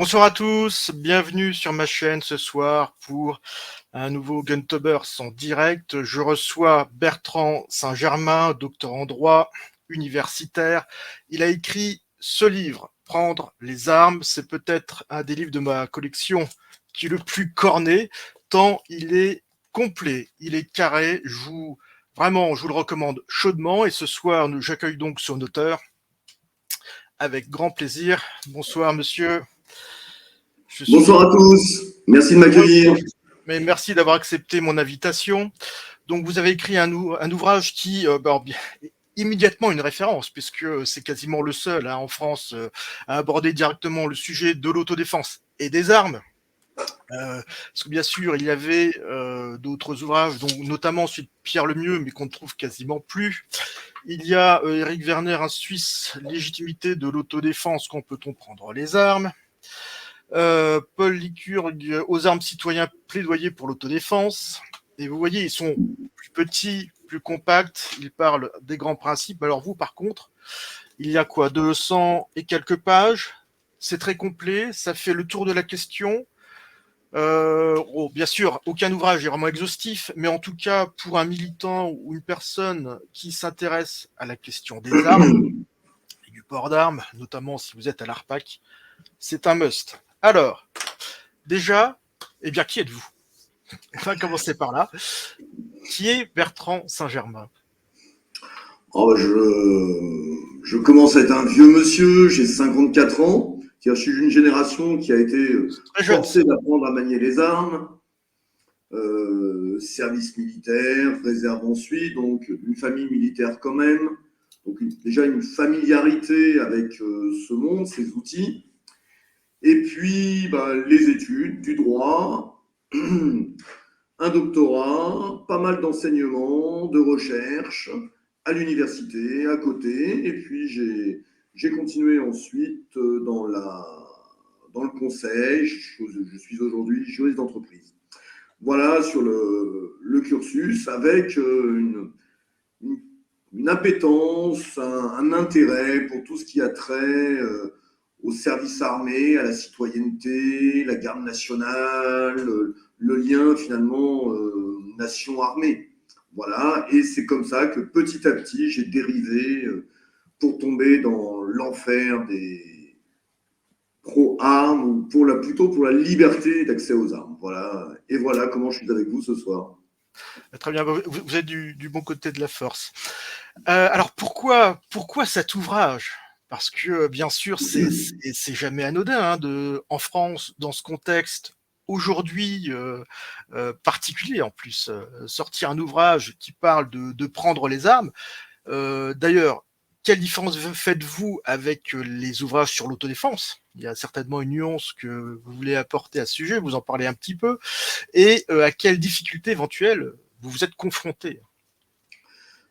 Bonsoir à tous, bienvenue sur ma chaîne ce soir pour un nouveau Guntubers en direct. Je reçois Bertrand Saint-Germain, docteur en droit, universitaire. Il a écrit ce livre, Prendre les armes. C'est peut-être un des livres de ma collection qui est le plus corné, tant il est complet, il est carré. Je vous le recommande chaudement. Et ce soir, j'accueille donc son auteur avec grand plaisir. Bonsoir, monsieur. Je suis Bonsoir à tous, merci de heureux, m'accueillir. mais merci d'avoir accepté mon invitation. Donc, vous avez écrit un ouvrage qui, immédiatement une référence, puisque c'est quasiment le seul en France à aborder directement le sujet de l'autodéfense et des armes. Parce que bien sûr, il y avait d'autres ouvrages, donc notamment celui de Pierre Lemieux, mais qu'on ne trouve quasiment plus. Il y a Éric Werner, un Suisse, Légitimité de l'autodéfense, quand peut-on prendre les armes. Paul Licurgue, Aux armes citoyens, plaidoyer pour l'autodéfense. Et vous voyez, ils sont plus petits, plus compacts, ils parlent des grands principes. Alors vous, par contre, il y a quoi, 200 et quelques pages. C'est très complet, ça fait le tour de la question. Bien sûr, aucun ouvrage est vraiment exhaustif, mais en tout cas, pour un militant ou une personne qui s'intéresse à la question des armes et du port d'armes, notamment si vous êtes à l'ARPAC, c'est un must. Alors, déjà, qui êtes-vous? On va commencer par là. Qui est Bertrand Saint-Germain? Oh, je commence à être un vieux monsieur, j'ai 54 ans. Je suis d'une génération qui a été Très jeune, ça. forcée d'apprendre à manier les armes, service militaire, réserve ensuite, donc une famille militaire quand même. Donc déjà une familiarité avec ce monde, ces outils. Et puis les études, du droit, un doctorat, pas mal d'enseignements, de recherche à l'université, à côté. Et puis, j'ai continué ensuite dans le conseil. Je suis aujourd'hui juriste d'entreprise. Voilà sur le cursus avec une appétence, un intérêt pour tout ce qui a trait au service armé, à la citoyenneté, la garde nationale, le lien finalement nation-armée. Voilà, et c'est comme ça que petit à petit, j'ai dérivé pour tomber dans l'enfer des pro-armes, ou plutôt pour la liberté d'accès aux armes. Voilà, et voilà comment je suis avec vous ce soir. Très bien, vous êtes du bon côté de la force. Alors pourquoi cet ouvrage? Parce que bien sûr, c'est jamais anodin en France, dans ce contexte aujourd'hui particulier en plus, sortir un ouvrage qui parle de prendre les armes. D'ailleurs, quelle différence faites-vous avec les ouvrages sur l'autodéfense? Il y a certainement une nuance que vous voulez apporter à ce sujet, vous en parlez un petit peu, et à quelles difficultés éventuelles vous vous êtes confronté?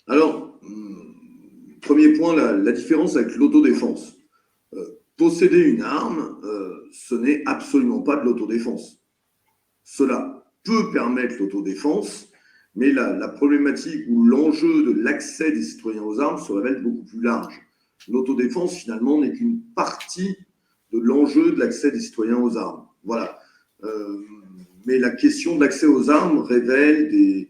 Alors, premier point, la différence avec l'autodéfense. Posséder une arme, ce n'est absolument pas de l'autodéfense. Cela peut permettre l'autodéfense, mais la problématique ou l'enjeu de l'accès des citoyens aux armes se révèle beaucoup plus large. L'autodéfense, finalement, n'est qu'une partie de l'enjeu de l'accès des citoyens aux armes. Voilà. Mais la question de l'accès aux armes révèle des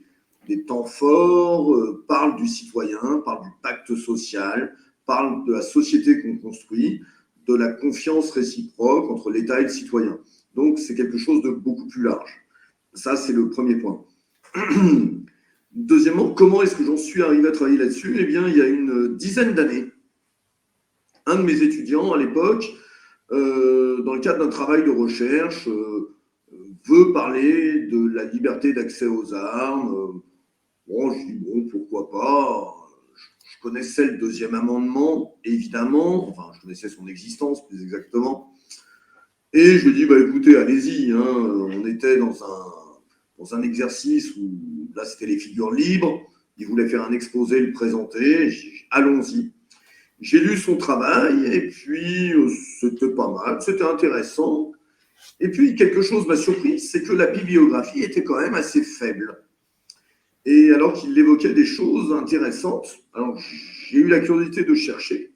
temps forts, parle du citoyen, parle du pacte social, parle de la société qu'on construit, de la confiance réciproque entre l'État et le citoyen. Donc, c'est quelque chose de beaucoup plus large. Ça, c'est le premier point. Deuxièmement, comment est-ce que j'en suis arrivé à travailler là-dessus? Eh bien, il y a une dizaine d'années, un de mes étudiants à l'époque, dans le cadre d'un travail de recherche, veut parler de la liberté d'accès aux armes. Bon, je dis bon, pourquoi pas. Je connaissais le deuxième amendement, évidemment. Enfin, je connaissais son existence, plus exactement. Et je lui dis, écoutez, allez-y. On était dans un exercice où, là, c'était les figures libres. Il voulait faire un exposé, le présenter. Allons-y. J'ai lu son travail, et puis c'était pas mal, c'était intéressant. Et puis, quelque chose m'a surpris, c'est que la bibliographie était quand même assez faible. Et alors qu'il évoquait des choses intéressantes, alors j'ai eu la curiosité de chercher.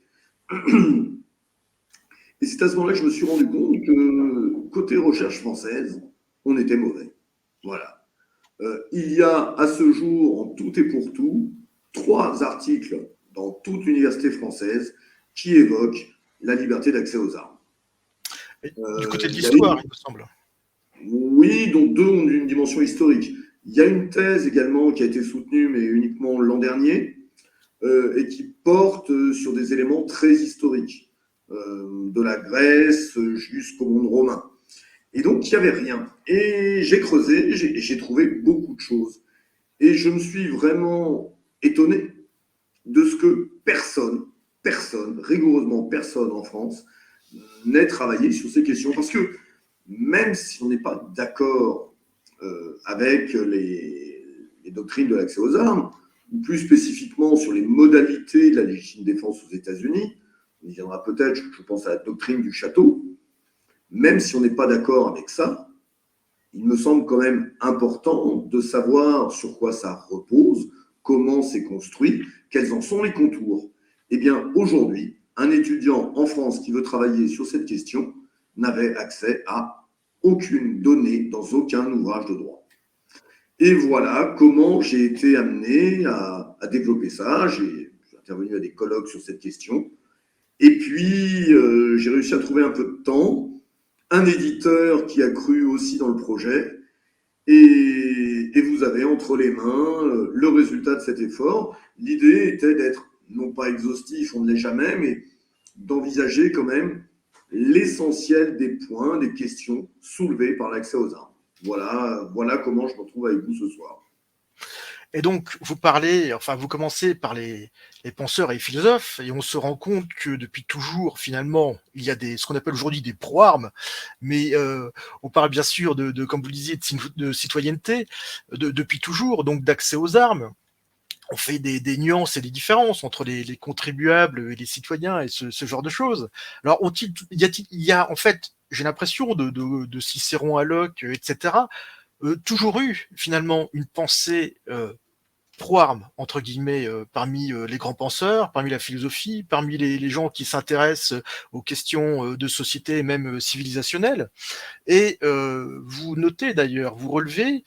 Et c'est à ce moment-là que je me suis rendu compte que côté recherche française, on était mauvais. Voilà. Il y a à ce jour, en tout et pour tout, 3 articles dans toute université française qui évoquent la liberté d'accès aux armes. Du côté de Il y a l'histoire, il me semble. Oui, donc 2 ont une dimension historique. Il y a une thèse également qui a été soutenue, mais uniquement l'an dernier, et qui porte sur des éléments très historiques, de la Grèce jusqu'au monde romain. Et donc, il n'y avait rien. Et j'ai creusé, j'ai trouvé beaucoup de choses. Et je me suis vraiment étonné de ce que personne, rigoureusement personne en France, n'ait travaillé sur ces questions. Parce que même si on n'est pas d'accord avec les doctrines de l'accès aux armes, ou plus spécifiquement sur les modalités de la légitime défense aux États-Unis, on y viendra peut-être, je pense à la doctrine du château, même si on n'est pas d'accord avec ça, il me semble quand même important de savoir sur quoi ça repose, comment c'est construit, quels en sont les contours. Eh bien, aujourd'hui, un étudiant en France qui veut travailler sur cette question n'avait accès à aucune donnée dans aucun ouvrage de droit. Et voilà comment j'ai été amené à développer ça. J'ai intervenu à des colloques sur cette question. Et puis, j'ai réussi à trouver un peu de temps, un éditeur qui a cru aussi dans le projet, et vous avez entre les mains le résultat de cet effort. L'idée était d'être non pas exhaustif, on ne l'est jamais, mais d'envisager quand même l'essentiel des points, des questions soulevées par l'accès aux armes. Voilà comment je me retrouve avec vous ce soir. Et donc, vous commencez par les penseurs et les philosophes, et on se rend compte que depuis toujours, finalement, il y a ce qu'on appelle aujourd'hui des pro-armes, mais on parle bien sûr comme vous le disiez, de citoyenneté, depuis toujours, donc d'accès aux armes. On fait des nuances et des différences entre les contribuables et les citoyens et ce genre de choses. Alors, il y a en fait, j'ai l'impression de Cicéron à Locke, etc., toujours eu finalement une pensée pro-armes, entre guillemets, parmi les grands penseurs, parmi la philosophie, parmi les gens qui s'intéressent aux questions de société et même civilisationnelles. Et vous notez d'ailleurs, vous relevez,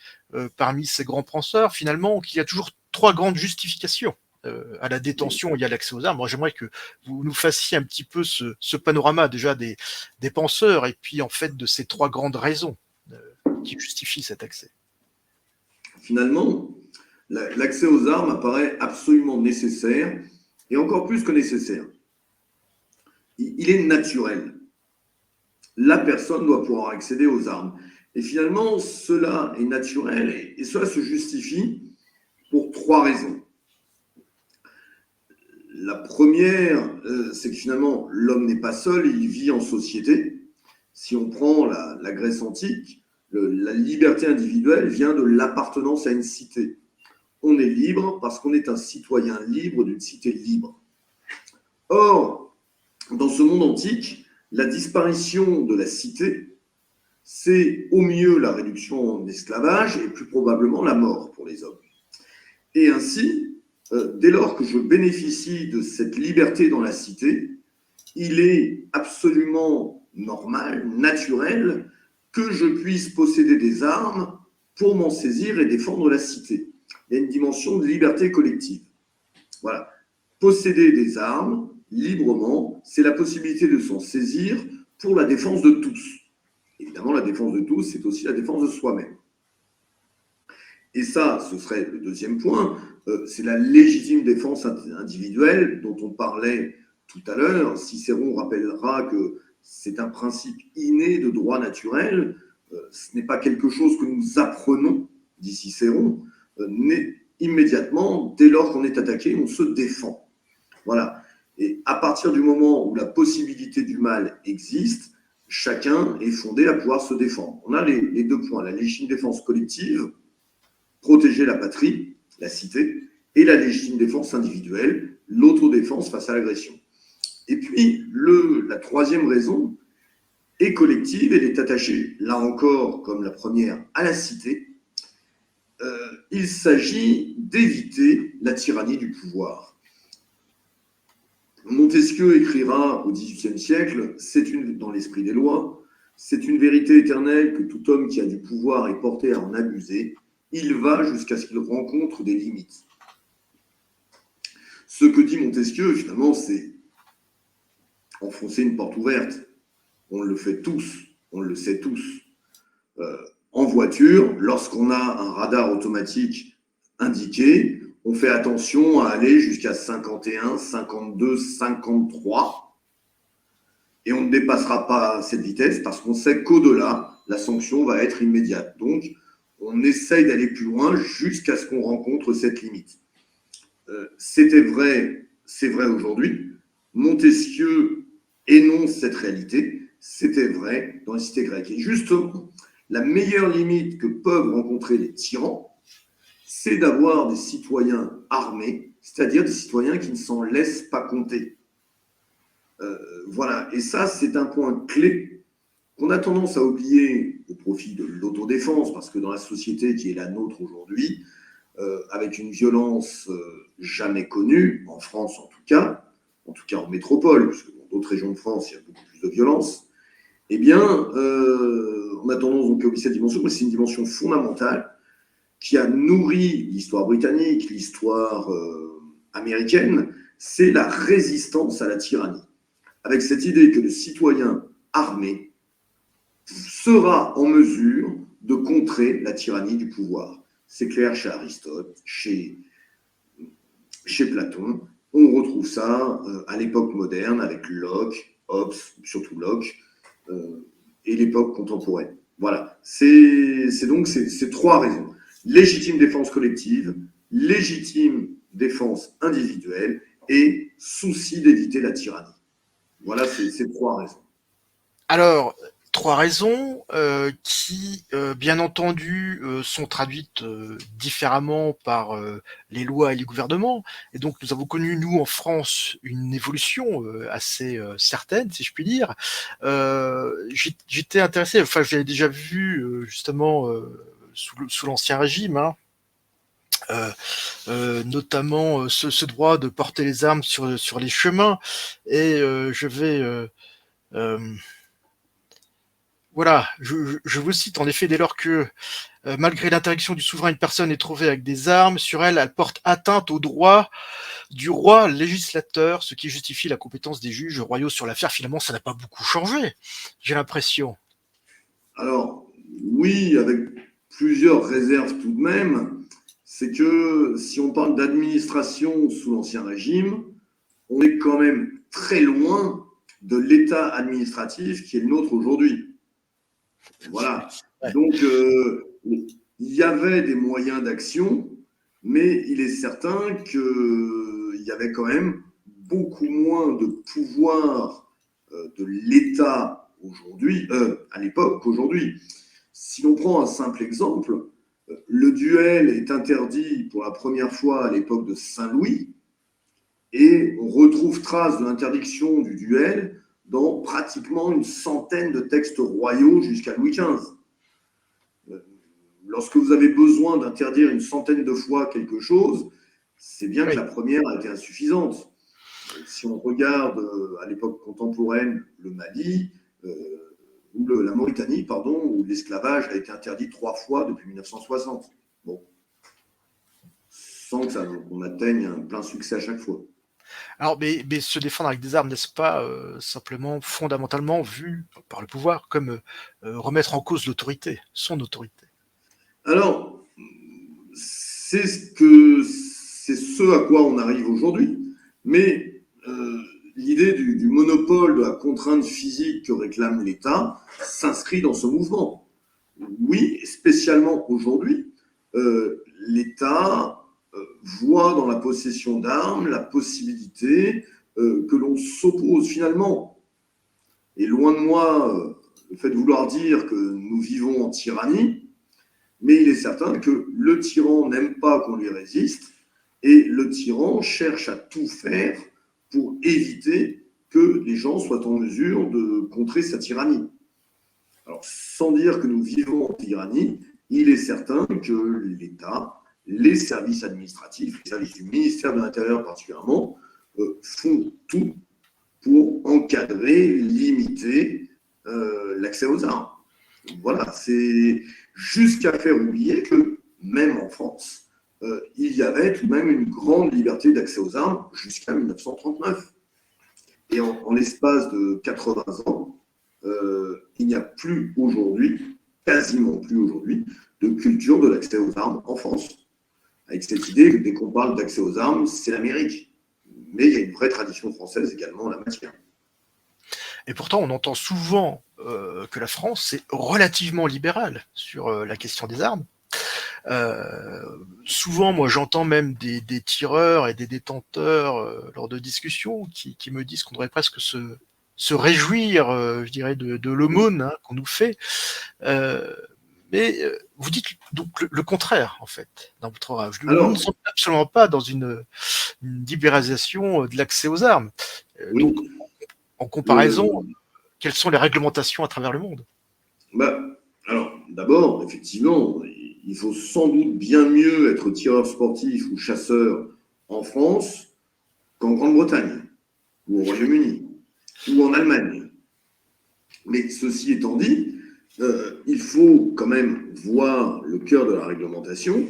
parmi ces grands penseurs, finalement, qu'il y a toujours 3 grandes justifications à la détention et à l'accès aux armes. Moi, j'aimerais que vous nous fassiez un petit peu ce panorama déjà des penseurs et puis en fait de ces 3 grandes raisons qui justifient cet accès. Finalement, l'accès aux armes apparaît absolument nécessaire, et encore plus que nécessaire. Il est naturel. La personne doit pouvoir accéder aux armes. Et finalement, cela est naturel, et cela se justifie pour 3 raisons. La première, c'est que finalement, l'homme n'est pas seul, il vit en société. Si on prend la Grèce antique, la liberté individuelle vient de l'appartenance à une cité. On est libre parce qu'on est un citoyen libre d'une cité libre. Or, dans ce monde antique, la disparition de la cité, c'est au mieux la réduction en esclavage et plus probablement la mort pour les hommes. Et ainsi, dès lors que je bénéficie de cette liberté dans la cité, il est absolument normal, naturel, que je puisse posséder des armes pour m'en saisir et défendre la cité. Il y a une dimension de liberté collective. Voilà. Posséder des armes librement, c'est la possibilité de s'en saisir pour la défense de tous. Évidemment, la défense de tous, c'est aussi la défense de soi-même. Et ça, ce serait le deuxième point, c'est la légitime défense individuelle dont on parlait tout à l'heure. Cicéron rappellera que c'est un principe inné de droit naturel, ce n'est pas quelque chose que nous apprenons, dit Cicéron, immédiatement, dès lors qu'on est attaqué, on se défend. Voilà. Et à partir du moment où la possibilité du mal existe, chacun est fondé à pouvoir se défendre. On a les 2 points, la légitime défense collective, protéger la patrie, la cité, et la légitime défense individuelle, l'autodéfense face à l'agression. Et puis, la troisième raison est collective, elle est attachée, là encore, comme la première, à la cité. Il s'agit d'éviter la tyrannie du pouvoir. Montesquieu écrira au XVIIIe siècle, dans l'esprit des lois, c'est une vérité éternelle que tout homme qui a du pouvoir est porté à en abuser. Il va jusqu'à ce qu'il rencontre des limites. Ce que dit Montesquieu, finalement, c'est enfoncer une porte ouverte. On le fait tous, on le sait tous. En voiture, lorsqu'on a un radar automatique indiqué, on fait attention à aller jusqu'à 51, 52, 53, et on ne dépassera pas cette vitesse parce qu'on sait qu'au-delà, la sanction va être immédiate. Donc, on essaye d'aller plus loin jusqu'à ce qu'on rencontre cette limite. C'est vrai aujourd'hui. Montesquieu énonce cette réalité. C'était vrai dans les cités grecques. Et justement, la meilleure limite que peuvent rencontrer les tyrans, c'est d'avoir des citoyens armés, c'est-à-dire des citoyens qui ne s'en laissent pas compter. Voilà, et ça, c'est un point clé qu'on a tendance à oublier au profit de l'autodéfense, parce que dans la société qui est la nôtre aujourd'hui, avec une violence jamais connue, en France en tout cas en métropole, puisque dans d'autres régions de France, il y a beaucoup plus de violence, eh bien, on a tendance donc à oublier cette dimension, mais c'est une dimension fondamentale qui a nourri l'histoire britannique, l'histoire américaine, c'est la résistance à la tyrannie. Avec cette idée que le citoyen armé sera en mesure de contrer la tyrannie du pouvoir. C'est clair chez Aristote, chez Platon. On retrouve ça à l'époque moderne avec Locke, Hobbes, surtout Locke, et l'époque contemporaine. Voilà, c'est donc ces trois raisons. Légitime défense collective, légitime défense individuelle et souci d'éviter la tyrannie. Voilà ces trois raisons. Alors, trois raisons qui, bien entendu, sont traduites différemment par les lois et les gouvernements. Et donc, nous avons connu, nous, en France, une évolution assez certaine, si je puis dire. J'étais intéressé, enfin, je l'avais déjà vu, justement, sous l'Ancien Régime, hein, notamment ce droit de porter les armes sur les chemins. Et je vais... voilà, je vous cite en effet, dès lors que, malgré l'interdiction du souverain, une personne est trouvée avec des armes sur elle, elle porte atteinte au droit du roi législateur, ce qui justifie la compétence des juges royaux sur l'affaire. Finalement, ça n'a pas beaucoup changé, j'ai l'impression. Alors, oui, avec plusieurs réserves tout de même, c'est que si on parle d'administration sous l'Ancien Régime, on est quand même très loin de l'état administratif qui est le nôtre aujourd'hui. Voilà. Ouais. Donc, il y avait des moyens d'action, mais il est certain qu'il y avait quand même beaucoup moins de pouvoir de l'État aujourd'hui, à l'époque qu'aujourd'hui. Si l'on prend un simple exemple, le duel est interdit pour la première fois à l'époque de Saint-Louis, et on retrouve trace de l'interdiction du duel dans pratiquement une centaine de textes royaux jusqu'à Louis XV. Lorsque vous avez besoin d'interdire une centaine de fois quelque chose, c'est bien que la première a été insuffisante. Si on regarde à l'époque contemporaine le Mali, ou la Mauritanie, pardon, où l'esclavage a été interdit 3 fois depuis 1960. Bon. Sans qu'on atteigne un plein succès à chaque fois. Alors, mais se défendre avec des armes, n'est-ce pas simplement, fondamentalement, vu par le pouvoir, comme remettre en cause l'autorité, son autorité? Alors, c'est ce à quoi on arrive aujourd'hui, mais l'idée du monopole de la contrainte physique que réclame l'État s'inscrit dans ce mouvement. Oui, spécialement aujourd'hui, l'État voit dans la possession d'armes la possibilité que l'on s'oppose finalement. Et loin de moi le fait de vouloir dire que nous vivons en tyrannie, mais il est certain que le tyran n'aime pas qu'on lui résiste, et le tyran cherche à tout faire pour éviter que les gens soient en mesure de contrer sa tyrannie. Alors, sans dire que nous vivons en tyrannie, il est certain que l'État, les services administratifs, les services du ministère de l'Intérieur particulièrement, font tout pour encadrer, limiter l'accès aux armes. Voilà, c'est jusqu'à faire oublier que même en France, il y avait tout de même une grande liberté d'accès aux armes jusqu'à 1939. Et en l'espace de 80 ans, il n'y a plus aujourd'hui, quasiment plus aujourd'hui, de culture de l'accès aux armes en France. Avec cette idée que dès qu'on parle d'accès aux armes, c'est l'Amérique. Mais il y a une vraie tradition française également en la matière. Et pourtant, on entend souvent que la France est relativement libérale sur la question des armes. Souvent, moi, j'entends même des tireurs et des détenteurs lors de discussions qui me disent qu'on devrait presque se réjouir, je dirais, de l'aumône hein, qu'on nous fait. Mais vous dites donc le contraire, en fait, dans votre ouvrage. Nous ne Alors, sommes absolument pas dans une libéralisation de l'accès aux armes. Donc, oui, en comparaison, le, quelles sont les réglementations à travers le monde? bah, alors, d'abord, effectivement, il faut sans doute bien mieux être tireur sportif ou chasseur en France qu'en Grande-Bretagne, ou au Royaume-Uni, ou en Allemagne. Mais ceci étant dit, il faut quand même voir le cœur de la réglementation.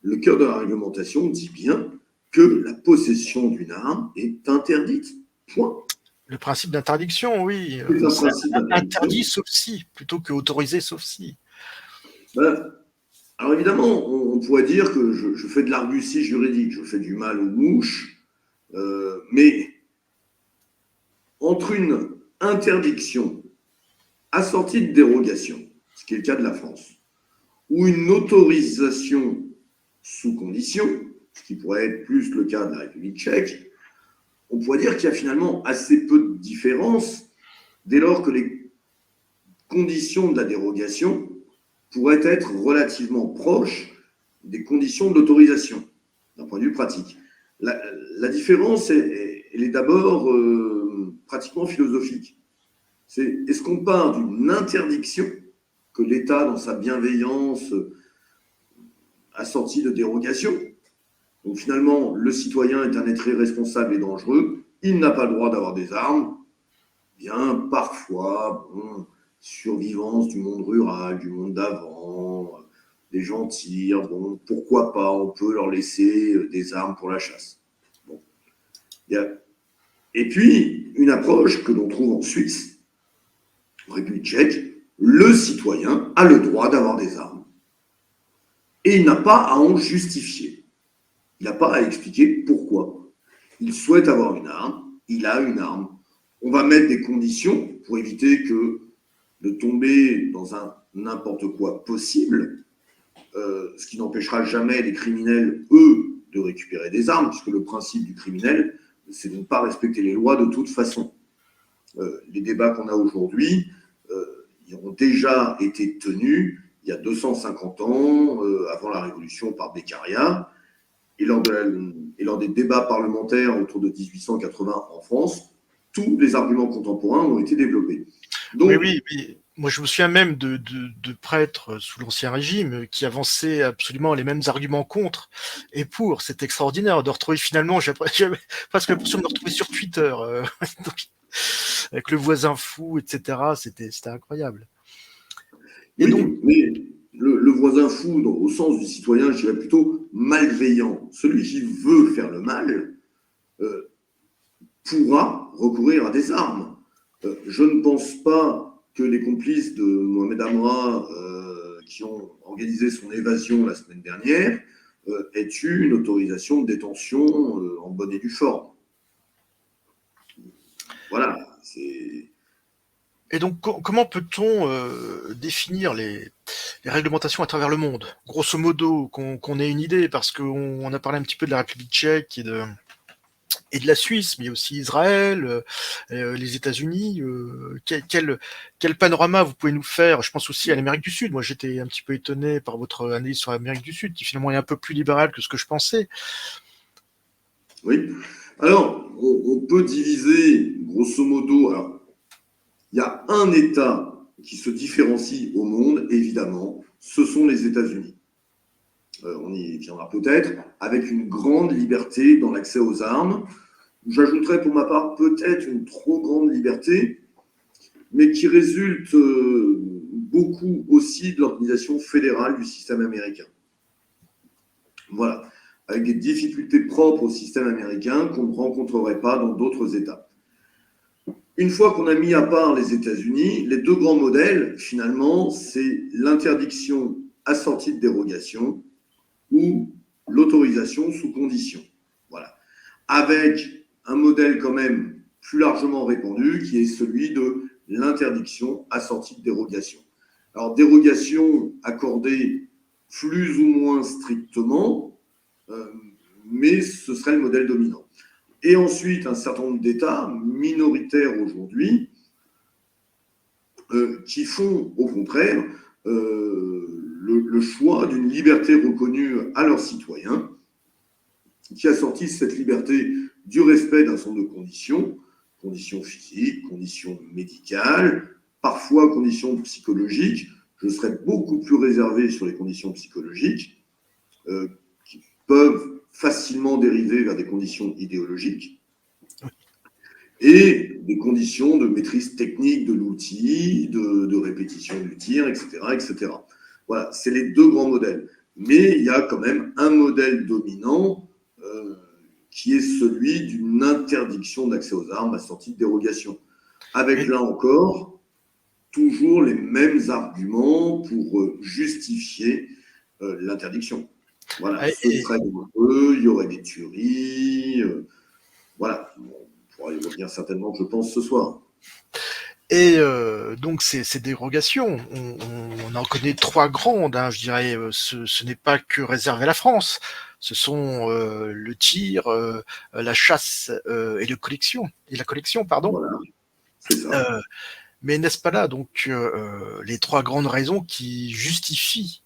Le cœur de la réglementation dit bien que la possession d'une arme est interdite. Point. Le principe d'interdiction, oui. C'est un C'est principe d'interdiction. interdit sauf si, plutôt que autorisé sauf si. Ben, alors évidemment, on pourrait dire que je fais de l'argutie juridique, je fais du mal aux mouches, mais entre une interdiction assortie de dérogation, ce qui est le cas de la France, ou une autorisation sous condition, ce qui pourrait être plus le cas de la République tchèque, on pourrait dire qu'il y a finalement assez peu de différence dès lors que les conditions de la dérogation pourraient être relativement proches des conditions de l'autorisation, d'un point de vue pratique. La différence, elle est d'abord pratiquement philosophique. C'est est-ce qu'on part d'une interdiction que l'État, dans sa bienveillance, assortie de dérogations. Donc finalement, le citoyen est un être irresponsable et dangereux. Il n'a pas le droit d'avoir des armes. Bien, parfois, bon, survivance du monde rural, du monde d'avant, les gens tirent, bon, pourquoi pas, on peut leur laisser des armes pour la chasse. Bon. Et puis, une approche que l'on trouve en Suisse, en République tchèque, le citoyen a le droit d'avoir des armes. Et il n'a pas à en justifier. Il n'a pas à expliquer pourquoi. Il souhaite avoir une arme, il a une arme. On va mettre des conditions pour éviter de tomber dans un n'importe quoi possible, ce qui n'empêchera jamais les criminels, eux, de récupérer des armes, puisque le principe du criminel, c'est de ne pas respecter les lois de toute façon. Les débats qu'on a aujourd'hui, ils ont déjà été tenus il y a 250 ans, avant la Révolution par Beccaria, et lors des débats parlementaires autour de 1880 en France, tous les arguments contemporains ont été développés. Oui, Donc, oui, oui. Moi, je me souviens même de prêtres sous l'Ancien Régime qui avançaient absolument les mêmes arguments contre et pour. C'est extraordinaire de retrouver finalement, j'ai presque l'impression de me retrouver sur Twitter, donc, avec le voisin fou, etc. C'était incroyable. Et donc, oui, mais le voisin fou, au sens du citoyen, je dirais plutôt malveillant, celui qui veut faire le mal, euh, pourra recourir à des armes. Je ne pense pas que les complices de Mohamed Amra, qui ont organisé son évasion la semaine dernière, aient eu une autorisation de détention en bonne et due forme. Voilà. et donc comment peut-on définir les réglementations à travers le monde? Grosso modo, qu'on ait une idée, parce qu'on a parlé un petit peu de la République tchèque et de la Suisse, mais aussi Israël, les États-Unis. Quel panorama vous pouvez nous faire? Je pense aussi à l'Amérique du Sud. Moi, j'étais un petit peu étonné par votre analyse sur l'Amérique du Sud, qui finalement est un peu plus libérale que ce que je pensais. Oui. Alors, on peut diviser, grosso modo, alors, il y a un État qui se différencie au monde, évidemment, ce sont les États-Unis. On y viendra peut-être, avec une grande liberté dans l'accès aux armes, j'ajouterais pour ma part peut-être une trop grande liberté, mais qui résulte beaucoup aussi de l'organisation fédérale du système américain. Voilà, avec des difficultés propres au système américain qu'on ne rencontrerait pas dans d'autres États. Une fois qu'on a mis à part les États-Unis, les deux grands modèles, finalement, c'est l'interdiction assortie de dérogation ou l'autorisation sous condition. Voilà. Avec un modèle quand même plus largement répandu qui est celui de l'interdiction assortie de dérogation. Alors, dérogation accordée plus ou moins strictement, mais ce serait le modèle dominant. Et ensuite, un certain nombre d'États minoritaires aujourd'hui qui font, au contraire, le choix d'une liberté reconnue à leurs citoyens, qui assortissent cette liberté du respect d'un certain nombre de conditions physiques, conditions médicales, parfois conditions psychologiques. Je serais beaucoup plus réservé sur les conditions psychologiques, qui peuvent facilement dériver vers des conditions idéologiques, et des conditions de maîtrise technique de l'outil, de répétition du tir, etc., etc. Voilà, c'est les deux grands modèles. Mais il y a quand même un modèle dominant qui est celui d'une interdiction d'accès aux armes assortie de dérogation. Avec, là encore, toujours les mêmes arguments pour justifier l'interdiction. Voilà, ce serait dangereux, il y aurait des tueries. Voilà, on pourra y revenir certainement, je pense, ce soir. Et donc ces dérogations, on en connaît trois grandes, hein, je dirais. Ce n'est pas que réservé à la France. Ce sont le tir, la chasse et la collection, pardon. Voilà, c'est ça. Mais n'est-ce pas là donc les trois grandes raisons qui justifient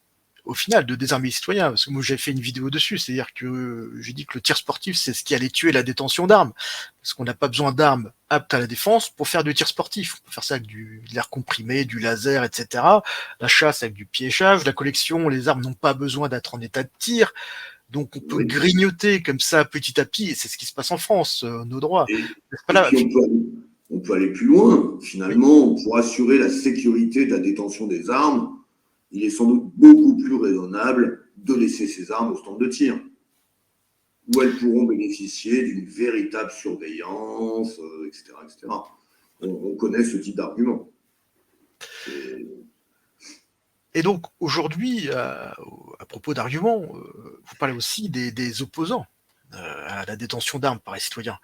au final de désarmer les citoyens? Parce que moi j'ai fait une vidéo dessus, c'est-à-dire que j'ai dit que le tir sportif c'est ce qui allait tuer la détention d'armes, parce qu'on n'a pas besoin d'armes aptes à la défense pour faire du tir sportif. On peut faire ça avec de l'air comprimé, du laser, etc. La chasse avec du piégeage, la collection, les armes n'ont pas besoin d'être en état de tir. Donc on peut grignoter comme ça petit à petit, et c'est ce qui se passe en France, nos droits. Et puis on peut aller plus loin. Finalement, pour assurer la sécurité de la détention des armes, il est sans doute beaucoup plus raisonnable de laisser ces armes au stand de tir, où elles pourront bénéficier d'une véritable surveillance, etc., etc. On connaît ce type d'argument. Et donc aujourd'hui, à propos d'arguments, vous parlez aussi des opposants à la détention d'armes par les citoyens.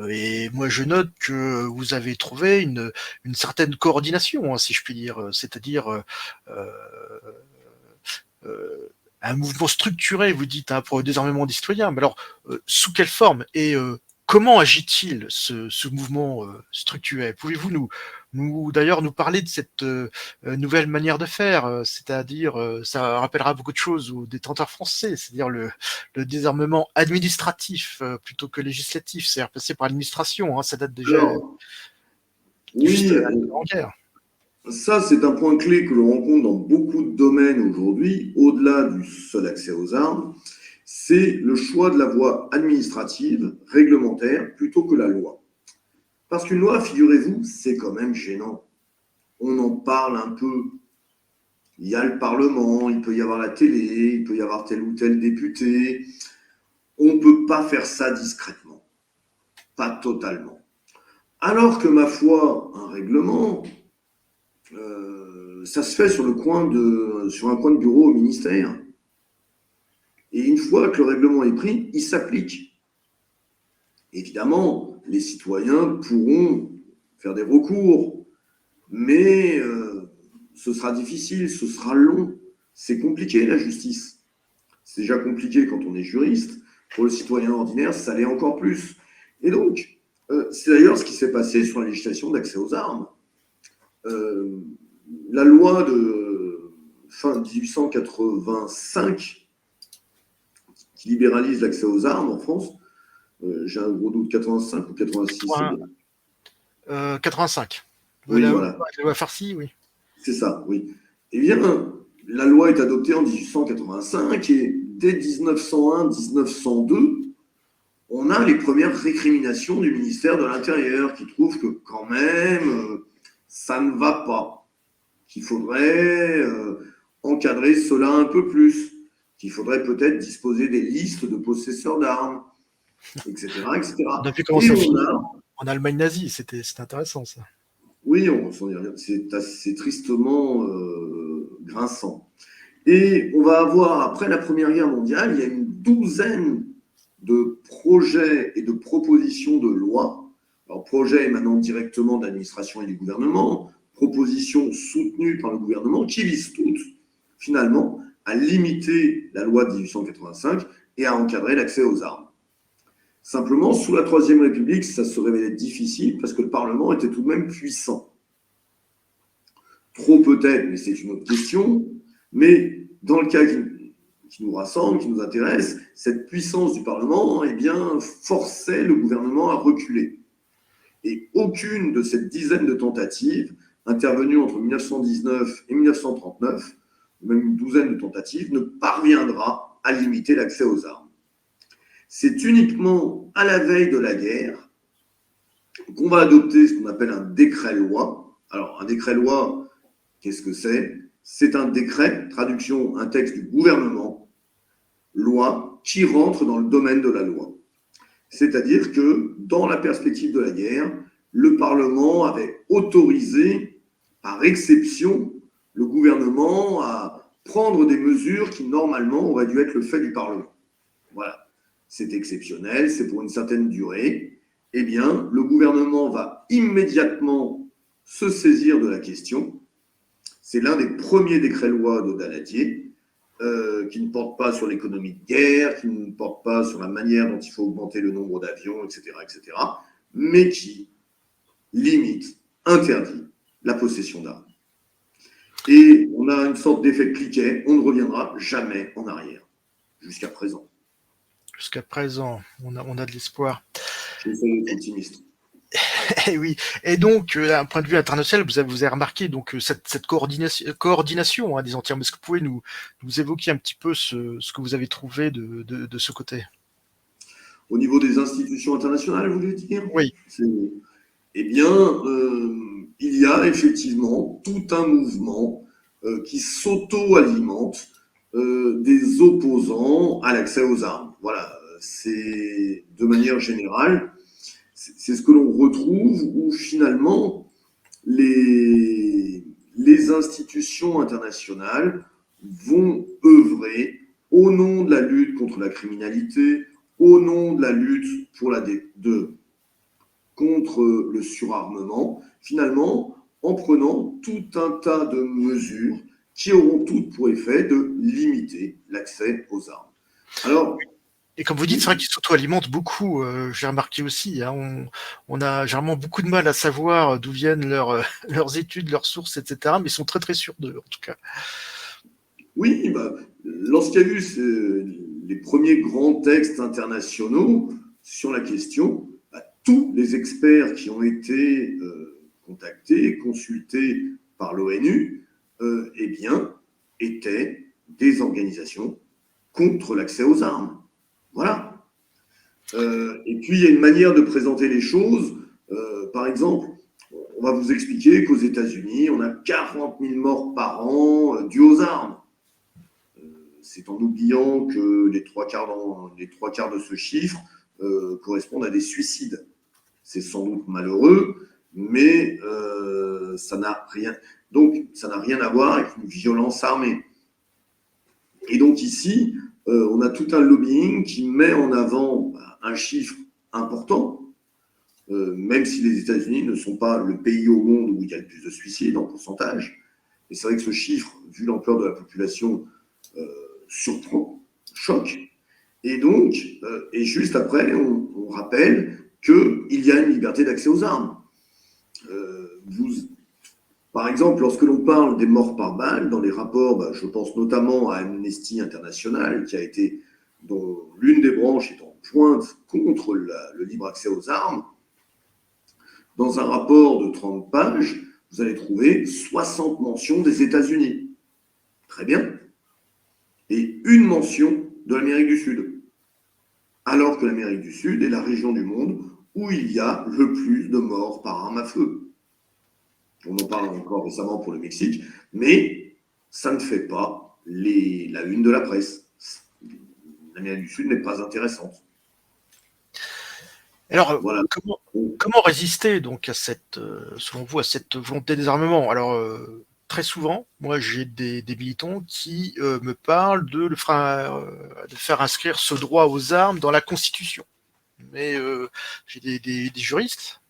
Et moi je note que vous avez trouvé une certaine coordination, hein, si je puis dire, c'est-à-dire un mouvement structuré, vous dites, hein, pour le désarmement des citoyens. Mais alors, sous quelle forme et comment agit-il ce mouvement structuré? Pouvez-vous d'ailleurs nous parler de cette nouvelle manière de faire, c'est-à-dire ça rappellera beaucoup de choses aux détenteurs français, c'est-à-dire le désarmement administratif plutôt que législatif, c'est-à-dire passer par l'administration, hein, ça date déjà juste à la guerre. Ça, c'est un point clé que l'on rencontre dans beaucoup de domaines aujourd'hui, au-delà du seul accès aux armes, c'est le choix de la voie administrative, réglementaire, plutôt que la loi. Parce qu'une loi, figurez-vous, c'est quand même gênant. On en parle un peu. Il y a le Parlement, il peut y avoir la télé, il peut y avoir tel ou tel député. On ne peut pas faire ça discrètement. Pas totalement. Alors que, ma foi, un règlement, ça se fait sur un coin de bureau au ministère. Et une fois que le règlement est pris, il s'applique. Évidemment, les citoyens pourront faire des recours, mais ce sera difficile, ce sera long. C'est compliqué, la justice. C'est déjà compliqué quand on est juriste. Pour le citoyen ordinaire, ça l'est encore plus. Et donc, c'est d'ailleurs ce qui s'est passé sur la législation d'accès aux armes. La loi de fin 1885 qui libéralise l'accès aux armes en France, j'ai un gros doute, 85 ou 86 85. Oui, voilà. La loi Farcy, oui. C'est ça, oui. Eh bien, la loi est adoptée en 1885 et dès 1901-1902, on a les premières récriminations du ministère de l'Intérieur qui trouve que quand même, ça ne va pas, qu'il faudrait encadrer cela un peu plus, qu'il faudrait peut-être disposer des listes de possesseurs d'armes, etc., On a etc. vu comment Et ça on finit a, en Allemagne nazie, c'était intéressant ça. oui, c'est tristement grinçant. Et on va avoir, après la Première Guerre mondiale, il y a une douzaine de projets et de propositions de loi. Alors, projets émanant directement de l'administration et du gouvernement, propositions soutenues par le gouvernement, qui visent toutes, finalement, à limiter la loi de 1885 et à encadrer l'accès aux armes. Simplement, sous la Troisième République, ça se révélait difficile parce que le Parlement était tout de même puissant. Trop peut-être, mais c'est une autre question. Mais dans le cas qui nous rassemble, qui nous intéresse, cette puissance du Parlement, eh bien, forçait le gouvernement à reculer. Et aucune de cette dizaine de tentatives intervenues entre 1919 et 1939, même une douzaine de tentatives, ne parviendra à limiter l'accès aux armes. C'est uniquement à la veille de la guerre qu'on va adopter ce qu'on appelle un décret-loi. Alors, un décret-loi, qu'est-ce que c'est? C'est un décret, traduction, un texte du gouvernement, loi, qui rentre dans le domaine de la loi. C'est-à-dire que, dans la perspective de la guerre, le Parlement avait autorisé, par exception, le gouvernement à prendre des mesures qui, normalement, auraient dû être le fait du Parlement. Voilà. C'est exceptionnel, c'est pour une certaine durée. Eh bien, le gouvernement va immédiatement se saisir de la question. C'est l'un des premiers décrets-lois de Daladier, qui ne porte pas sur l'économie de guerre, qui ne porte pas sur la manière dont il faut augmenter le nombre d'avions, etc., mais qui limite, interdit la possession d'armes. Et on a une sorte d'effet de cliquet, on ne reviendra jamais en arrière, jusqu'à présent. Jusqu'à présent, on a de l'espoir. J'essaie d'être optimiste. Et oui. Et donc, d'un point de vue international, vous avez remarqué donc cette coordination des entières. Est-ce que vous pouvez nous évoquer un petit peu ce que vous avez trouvé de ce côté? Au niveau des institutions internationales, vous voulez dire? Oui. Eh bien, il y a effectivement tout un mouvement qui s'auto-alimente des opposants à l'accès aux armes. Voilà, c'est de manière générale, c'est ce que l'on retrouve où finalement les institutions internationales vont œuvrer au nom de la lutte contre la criminalité, au nom de la lutte pour contre le surarmement, finalement, en prenant tout un tas de mesures qui auront toutes pour effet de limiter l'accès aux armes. Alors, et comme vous dites, c'est vrai qu'ils s'auto-alimentent beaucoup. J'ai remarqué aussi. On a généralement beaucoup de mal à savoir d'où viennent leurs études, leurs sources, etc. Mais ils sont très très sûrs d'eux, en tout cas. Oui, lorsqu'il y a eu les premiers grands textes internationaux sur la question, tous les experts qui ont été contactés, consultés par l'ONU, eh bien, étaient des organisations contre l'accès aux armes. Voilà. Et puis, il y a une manière de présenter les choses. Par exemple, on va vous expliquer qu'aux États-Unis, on a 40 000 morts par an dues aux armes. C'est en oubliant que les trois quarts de ce chiffre correspondent à des suicides. C'est sans doute malheureux, mais ça n'a rien à voir avec une violence armée. Et donc ici, on a tout un lobbying qui met en avant un chiffre important, même si les États-Unis ne sont pas le pays au monde où il y a le plus de suicides en pourcentage. Et c'est vrai que ce chiffre, vu l'ampleur de la population, surprend, choque. Et donc, et juste après, on rappelle qu'il y a une liberté d'accès aux armes. Par exemple, lorsque l'on parle des morts par balle, dans les rapports, je pense notamment à Amnesty International, dont l'une des branches est en pointe contre le libre accès aux armes. Dans un rapport de 30 pages, vous allez trouver 60 mentions des États-Unis. Très bien. Et une mention de l'Amérique du Sud. alors que l'Amérique du Sud est la région du monde où il y a le plus de morts par arme à feu. On en parle encore récemment pour le Mexique, mais ça ne fait pas la une de la presse. L'Amérique du Sud n'est pas intéressante. Alors, Voilà. comment résister donc à selon vous, à cette volonté de désarmement? Alors, très souvent, moi, j'ai des militants qui me parlent de faire inscrire ce droit aux armes dans la Constitution. Mais j'ai des juristes,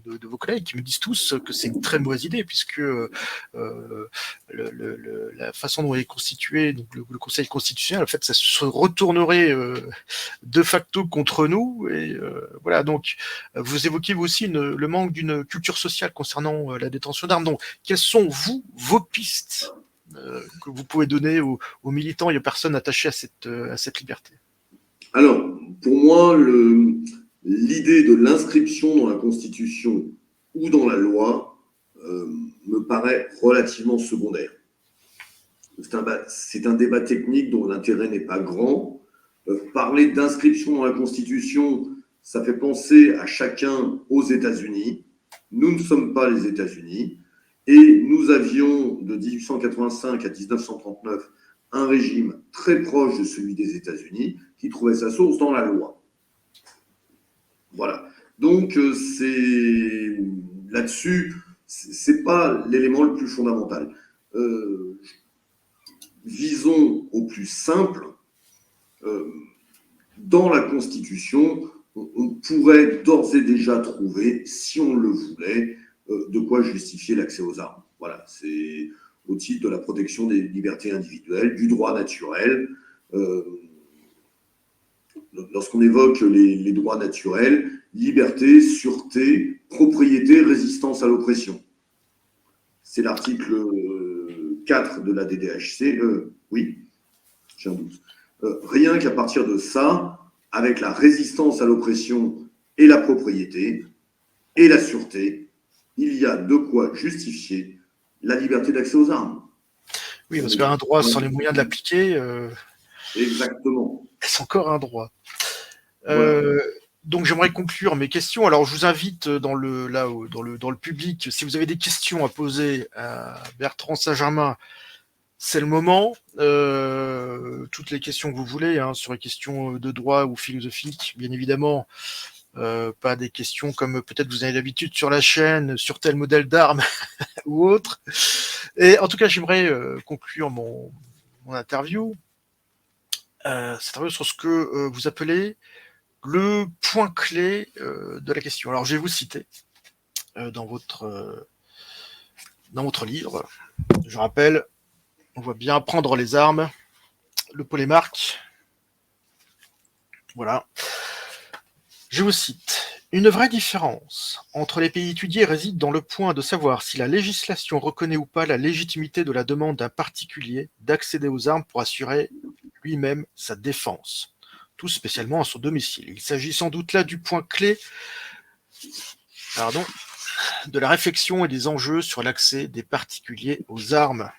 de vos collègues, qui me disent tous que c'est une très mauvaise idée, puisque la façon dont il est constitué, donc le Conseil constitutionnel, en fait, ça se retournerait de facto contre nous. Et voilà, donc vous évoquez vous aussi le manque d'une culture sociale concernant la détention d'armes. Donc, quelles sont, vos pistes que vous pouvez donner aux militants et aux personnes attachées à cette liberté? Alors, pour moi, l'idée de l'inscription dans la Constitution ou dans la loi me paraît relativement secondaire. C'est un débat technique dont l'intérêt n'est pas grand. Parler d'inscription dans la Constitution, ça fait penser à chacun aux États-Unis. Nous ne sommes pas les États-Unis. Et nous avions, de 1885 à 1939, un régime très proche de celui des États-Unis qui trouvait sa source dans la loi. Voilà. Donc, là-dessus, c'est pas l'élément le plus fondamental. Visons au plus simple. Dans la Constitution, on pourrait d'ores et déjà trouver, si on le voulait, de quoi justifier l'accès aux armes. Voilà, c'est au titre de la protection des libertés individuelles, du droit naturel. Lorsqu'on évoque les droits naturels, liberté, sûreté, propriété, résistance à l'oppression. C'est l'article 4 de la DDHC. Oui, j'ai un doute. Rien qu'à partir de ça, avec la résistance à l'oppression et la propriété et la sûreté, il y a de quoi justifier la liberté d'accès aux armes. Oui, parce qu'un droit sans les moyens de l'appliquer, exactement. c'est encore un droit. Voilà. Donc j'aimerais conclure mes questions. Alors je vous invite dans le public, si vous avez des questions à poser à Bertrand Saint-Germain, c'est le moment. Toutes les questions que vous voulez, sur les questions de droit ou philosophiques, bien évidemment. Pas des questions comme peut-être vous avez l'habitude sur la chaîne, sur tel modèle d'arme ou autre. Et en tout cas, j'aimerais conclure mon interview. Cette interview sur ce que vous appelez le point clé de la question. Alors, je vais vous citer dans votre livre. Je rappelle, on voit bien prendre les armes, le polémarque. Voilà. Je vous cite. Une vraie différence entre les pays étudiés réside dans le point de savoir si la législation reconnaît ou pas la légitimité de la demande d'un particulier d'accéder aux armes pour assurer lui-même sa défense, tout spécialement à son domicile. Il s'agit sans doute là du point clé de la réflexion et des enjeux sur l'accès des particuliers aux armes.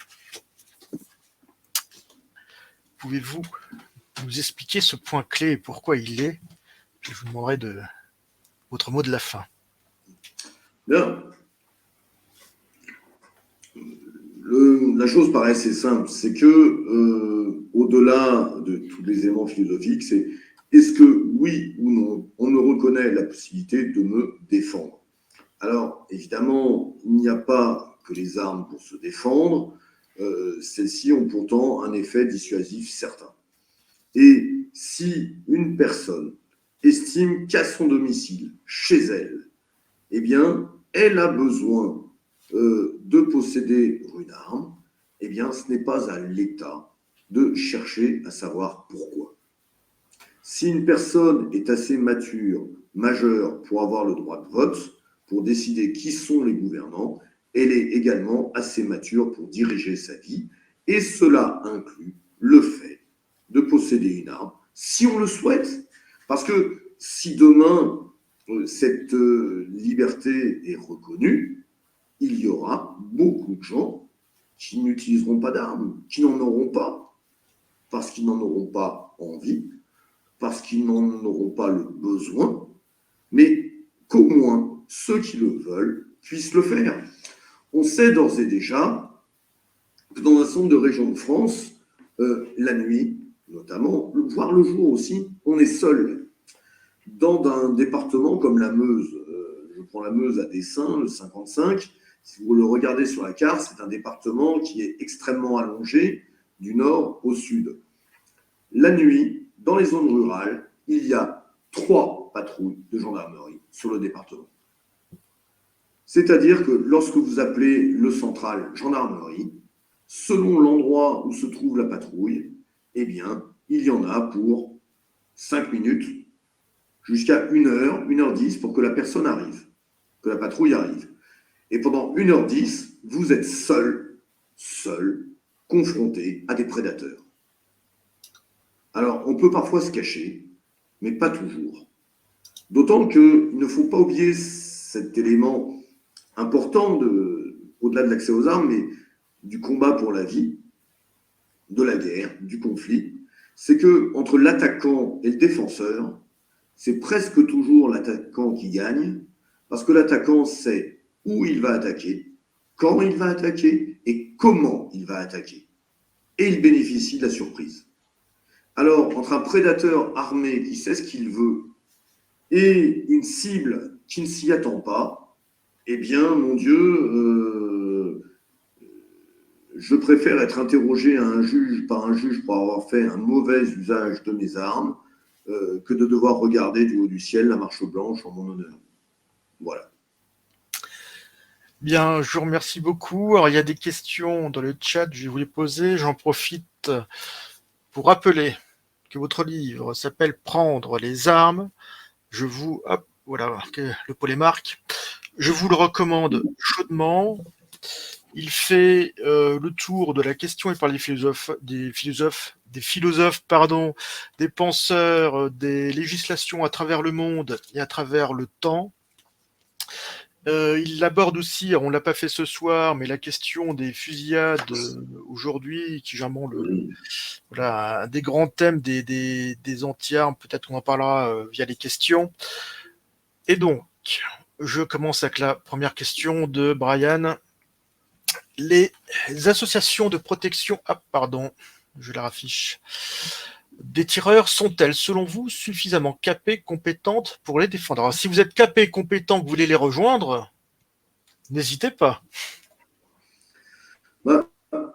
Pouvez-vous nous expliquer ce point clé et pourquoi il est? Je vous demanderai votre mot de la fin. Bien. La chose paraît assez simple, c'est que au-delà de tous les éléments philosophiques, c'est est-ce que oui ou non, on me reconnaît la possibilité de me défendre? Alors, évidemment, il n'y a pas que les armes pour se défendre. Celles-ci ont pourtant un effet dissuasif certain. Et si une personne estime qu'à son domicile, chez elle, eh bien, elle a besoin de posséder une arme, eh bien, ce n'est pas à l'État de chercher à savoir pourquoi. Si une personne est assez majeure pour avoir le droit de vote, pour décider qui sont les gouvernants, elle est également assez mature pour diriger sa vie, et cela inclut le fait de posséder une arme, si on le souhaite. Parce que si demain, cette liberté est reconnue, il y aura beaucoup de gens qui n'utiliseront pas d'armes, qui n'en auront pas, parce qu'ils n'en auront pas envie, parce qu'ils n'en auront pas le besoin, mais qu'au moins ceux qui le veulent puissent le faire. On sait d'ores et déjà que dans un certain nombre de régions de France, la nuit, notamment, voire le jour aussi, on est seul. Dans un département comme la Meuse, je prends la Meuse à dessein, le 55, si vous le regardez sur la carte, c'est un département qui est extrêmement allongé du nord au sud. La nuit, dans les zones rurales, il y a 3 patrouilles de gendarmerie sur le département. C'est-à-dire que lorsque vous appelez le central gendarmerie, selon l'endroit où se trouve la patrouille, eh bien, il y en a pour 5 minutes jusqu'à 1h, 1h10 pour que la personne arrive, que la patrouille arrive. Et pendant 1h10, vous êtes seul, confronté à des prédateurs. Alors, on peut parfois se cacher, mais pas toujours. D'autant qu'il ne faut pas oublier cet élément important au-delà de l'accès aux armes, mais du combat pour la vie, de la guerre, du conflit, c'est que entre l'attaquant et le défenseur, c'est presque toujours l'attaquant qui gagne, parce que l'attaquant sait où il va attaquer, quand il va attaquer et comment il va attaquer. Et il bénéficie de la surprise. Alors, entre un prédateur armé qui sait ce qu'il veut et une cible qui ne s'y attend pas, eh bien, mon Dieu, je préfère être interrogé par un juge pour avoir fait un mauvais usage de mes armes que de devoir regarder du haut du ciel la marche blanche en mon honneur. Voilà. Bien, je vous remercie beaucoup. Alors, il y a des questions dans le chat, je vais vous les poser. J'en profite pour rappeler que votre livre s'appelle Prendre les armes. Je vous, hop, voilà, le polémarque. Je vous le recommande chaudement. Il fait le tour de la question, il parle des penseurs, des législations à travers le monde et à travers le temps. Il aborde aussi, on l'a pas fait ce soir, mais la question des fusillades aujourd'hui, qui généralement voilà, un des grands thèmes des anti-armes, peut-être qu'on en parlera via les questions. Et donc, je commence avec la première question de Brian. Les associations de protection, je la raffiche, des tireurs sont-elles, selon vous, suffisamment capées, compétentes pour les défendre? Alors, si vous êtes capé, compétent, que vous voulez les rejoindre, n'hésitez pas. Bah,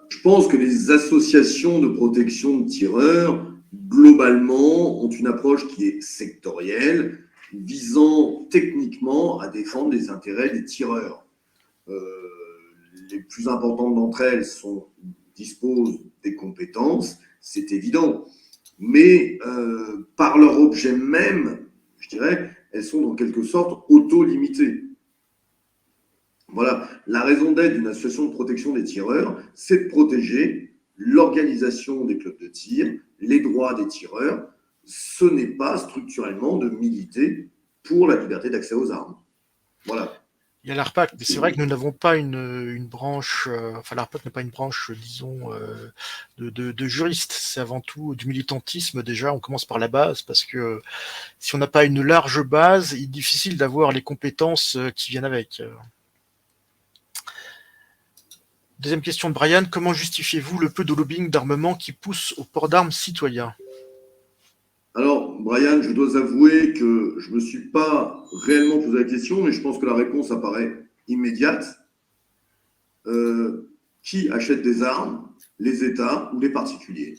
je pense que les associations de protection de tireurs, globalement, ont une approche qui est sectorielle, visant techniquement à défendre les intérêts des tireurs. Les plus importantes d'entre elles disposent des compétences, c'est évident, mais par leur objet même, je dirais, elles sont en quelque sorte auto-limitées. Voilà, la raison d'être d'une association de protection des tireurs, c'est de protéger l'organisation des clubs de tir, les droits des tireurs. Ce n'est pas structurellement de militer pour la liberté d'accès aux armes. Voilà. Il y a l'ARPAC, mais c'est vrai que nous n'avons pas une branche, enfin l'ARPAC n'est pas une branche, disons, de juristes. C'est avant tout du militantisme déjà. On commence par la base parce que si on n'a pas une large base, il est difficile d'avoir les compétences qui viennent avec. Deuxième question de Brian, comment justifiez-vous le peu de lobbying d'armement qui pousse au port d'armes citoyen? Alors, Brian, je dois avouer que je ne me suis pas réellement posé la question, mais je pense que la réponse apparaît immédiate. Qui achète des armes? Les États ou les particuliers?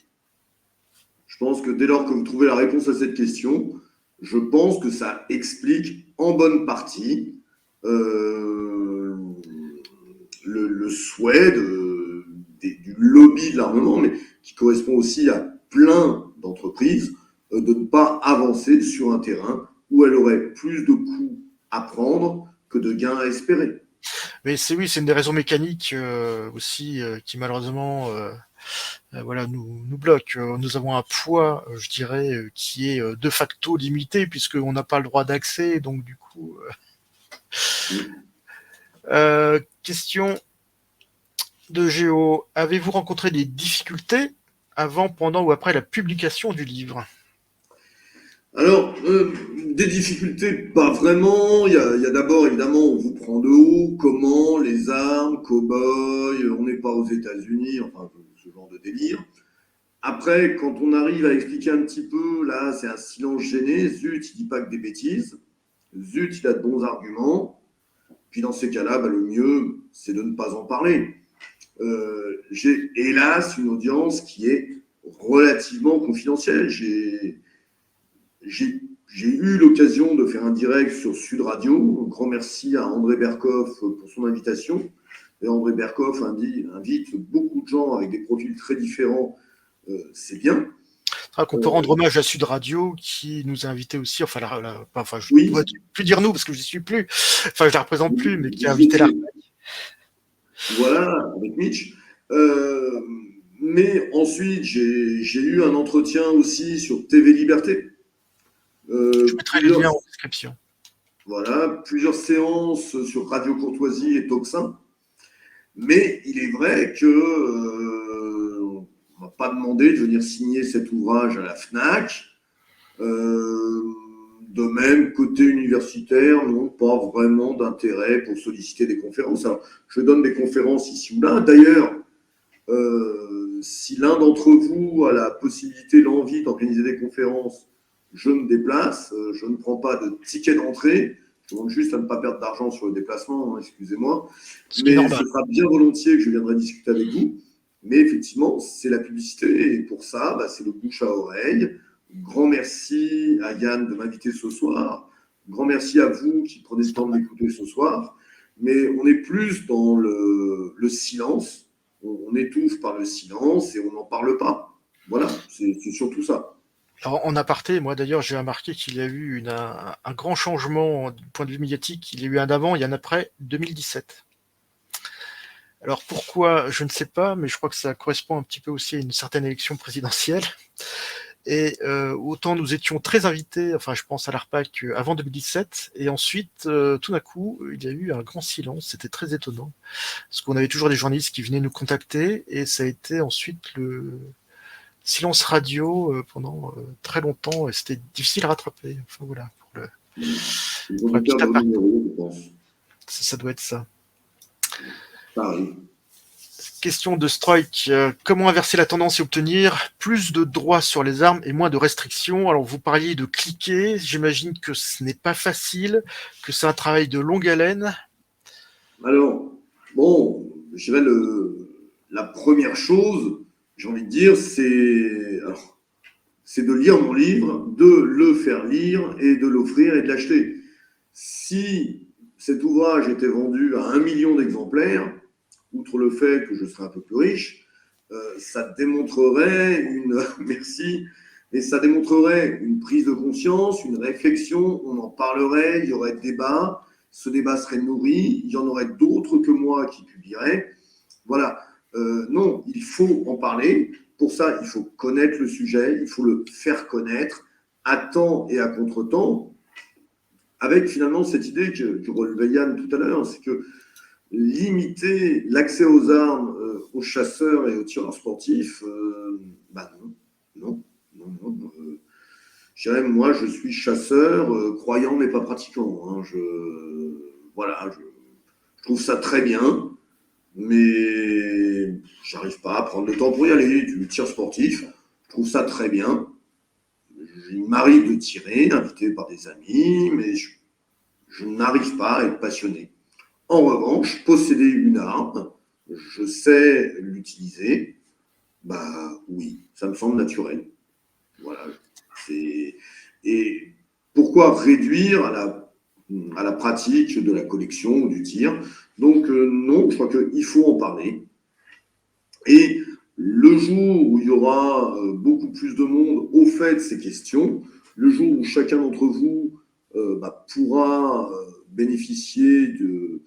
Je pense que dès lors que vous trouvez la réponse à cette question, je pense que ça explique en bonne partie le souhait du lobby de l'armement, mais qui correspond aussi à plein d'entreprises, de ne pas avancer sur un terrain où elle aurait plus de coûts à prendre que de gains à espérer. Mais c'est une des raisons mécaniques aussi qui malheureusement voilà, nous bloque. Nous avons un poids, je dirais, qui est de facto limité puisqu'on n'a pas le droit d'accès. Donc du coup, question de Géo. Avez-vous rencontré des difficultés avant, pendant ou après la publication du livre? Alors, des difficultés, pas vraiment. Il y a d'abord, évidemment, on vous prend de haut. Comment, les armes, cow-boy, on n'est pas aux États-Unis, enfin, ce genre de délire. Après, quand on arrive à expliquer un petit peu, là, c'est un silence gêné. Zut, il dit pas que des bêtises. Zut, il a de bons arguments. Puis dans ces cas-là, bah, le mieux, c'est de ne pas en parler. J'ai hélas une audience qui est relativement confidentielle. J'ai j'ai eu l'occasion de faire un direct sur Sud Radio. Un grand merci à André Berkoff pour son invitation. Et André Berkoff invite beaucoup de gens avec des profils très différents. C'est bien. Qu'on peut rendre hommage à Sud Radio qui nous a invités aussi, enfin, je ne Oui, pourrais plus dire nous parce que je n'y suis plus, enfin je la représente plus, mais qui a invité j'étais, l'ARPAC. voilà, avec Mitch. Euh, mais ensuite, j'ai eu un entretien aussi sur TV Liberté. Je mettrai les Plusieurs, liens en description. voilà, plusieurs séances sur Radio Courtoisie et Toxin. Mais il est vrai que on m'a pas demandé de venir signer cet ouvrage à la Fnac. Euh, de même, côté universitaire, non, pas vraiment d'intérêt pour solliciter des conférences. Alors, je donne des conférences ici ou là. D'ailleurs, si l'un d'entre vous a la possibilité, l'envie d'organiser des conférences, je me déplace. Je ne prends pas de ticket d'entrée. Je demande juste à ne pas perdre d'argent sur le déplacement, hein, excusez-moi. Ce qui est Mais normal. ce sera bien volontiers que je viendrai discuter avec vous. Mais effectivement, c'est la publicité. Et pour ça, bah, c'est le bouche à oreille. Grand merci à Yann de m'inviter ce soir. Grand merci à vous qui prenez le C'est temps de normal. m'écouter ce soir. Mais on est plus dans le silence. On étouffe par le silence et on n'en parle pas. Voilà, c'est surtout ça. Alors, en aparté, moi d'ailleurs, j'ai remarqué qu'il y a eu un grand changement du point de vue médiatique. Il y a eu un avant et un après 2017. Alors pourquoi, je ne sais pas, mais je crois que ça correspond un petit peu aussi à une certaine élection présidentielle. Et autant nous étions très invités, enfin je pense à l'ARPAC avant 2017, et ensuite, tout d'un coup, il y a eu un grand silence, c'était très étonnant, parce qu'on avait toujours des journalistes qui venaient nous contacter, et ça a été ensuite le silence radio pendant très longtemps, et c'était difficile à rattraper. Enfin voilà, Ils ont pour un dû petit perdre vos aparté, numéros, je pense. ça doit être ça. Ça arrive. Question de Strike. Comment inverser la tendance et obtenir plus de droits sur les armes et moins de restrictions? Alors, vous parliez de cliquer. J'imagine que ce n'est pas facile, que c'est un travail de longue haleine. Alors, bon, je dirais la première chose, j'ai envie de dire, c'est de lire mon livre, de le faire lire et de l'offrir et de l'acheter. Si cet ouvrage était vendu à 1 million d'exemplaires, outre le fait que je serais un peu plus riche, ça démontrerait une merci, et ça démontrerait une prise de conscience, une réflexion. On en parlerait, il y aurait débat, ce débat serait nourri, il y en aurait d'autres que moi qui publieraient. Voilà. Non, il faut en parler. Pour ça, il faut connaître le sujet, il faut le faire connaître à temps et à contre-temps, avec finalement cette idée que relevait Yann tout à l'heure, c'est que limiter l'accès aux armes aux chasseurs et aux tireurs sportifs, bah non, non, non, non. Je dirais, moi, je suis chasseur, croyant mais pas pratiquant. Hein. Voilà, je trouve ça très bien, mais j'arrive pas à prendre le temps pour y aller. Du tir sportif, je trouve ça très bien. Il m'arrive de tirer, invité par des amis, mais je n'arrive pas à être passionné. En revanche, posséder une arme, je sais l'utiliser, bah oui, ça me semble naturel. Voilà. Et pourquoi réduire à la pratique de la collection ou du tir? Donc non, je crois qu'il faut en parler. Et le jour où il y aura beaucoup plus de monde au fait de ces questions, le jour où chacun d'entre vous pourra bénéficier de,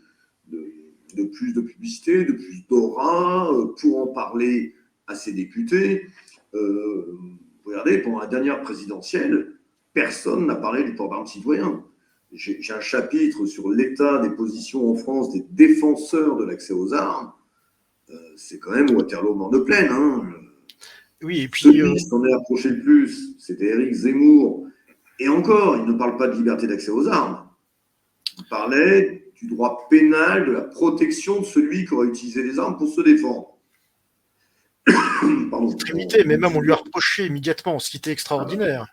de, plus de publicité, de plus d'aura, pour en parler à ses députés. Regardez, pendant la dernière présidentielle, personne n'a parlé du port d'armes citoyen. J'ai un chapitre sur l'état des positions en France des défenseurs de l'accès aux armes. C'est quand même Waterloo mort de plaine. Hein. Oui, et puis, Celui qui s'en est approché le plus, c'était Éric Zemmour, Et encore, il ne parle pas de liberté d'accès aux armes. Il parlait du droit pénal, de la protection de celui qui aurait utilisé les armes pour se défendre. C'est Pardon. très limité, mais même on lui a reproché immédiatement, ce qui était extraordinaire.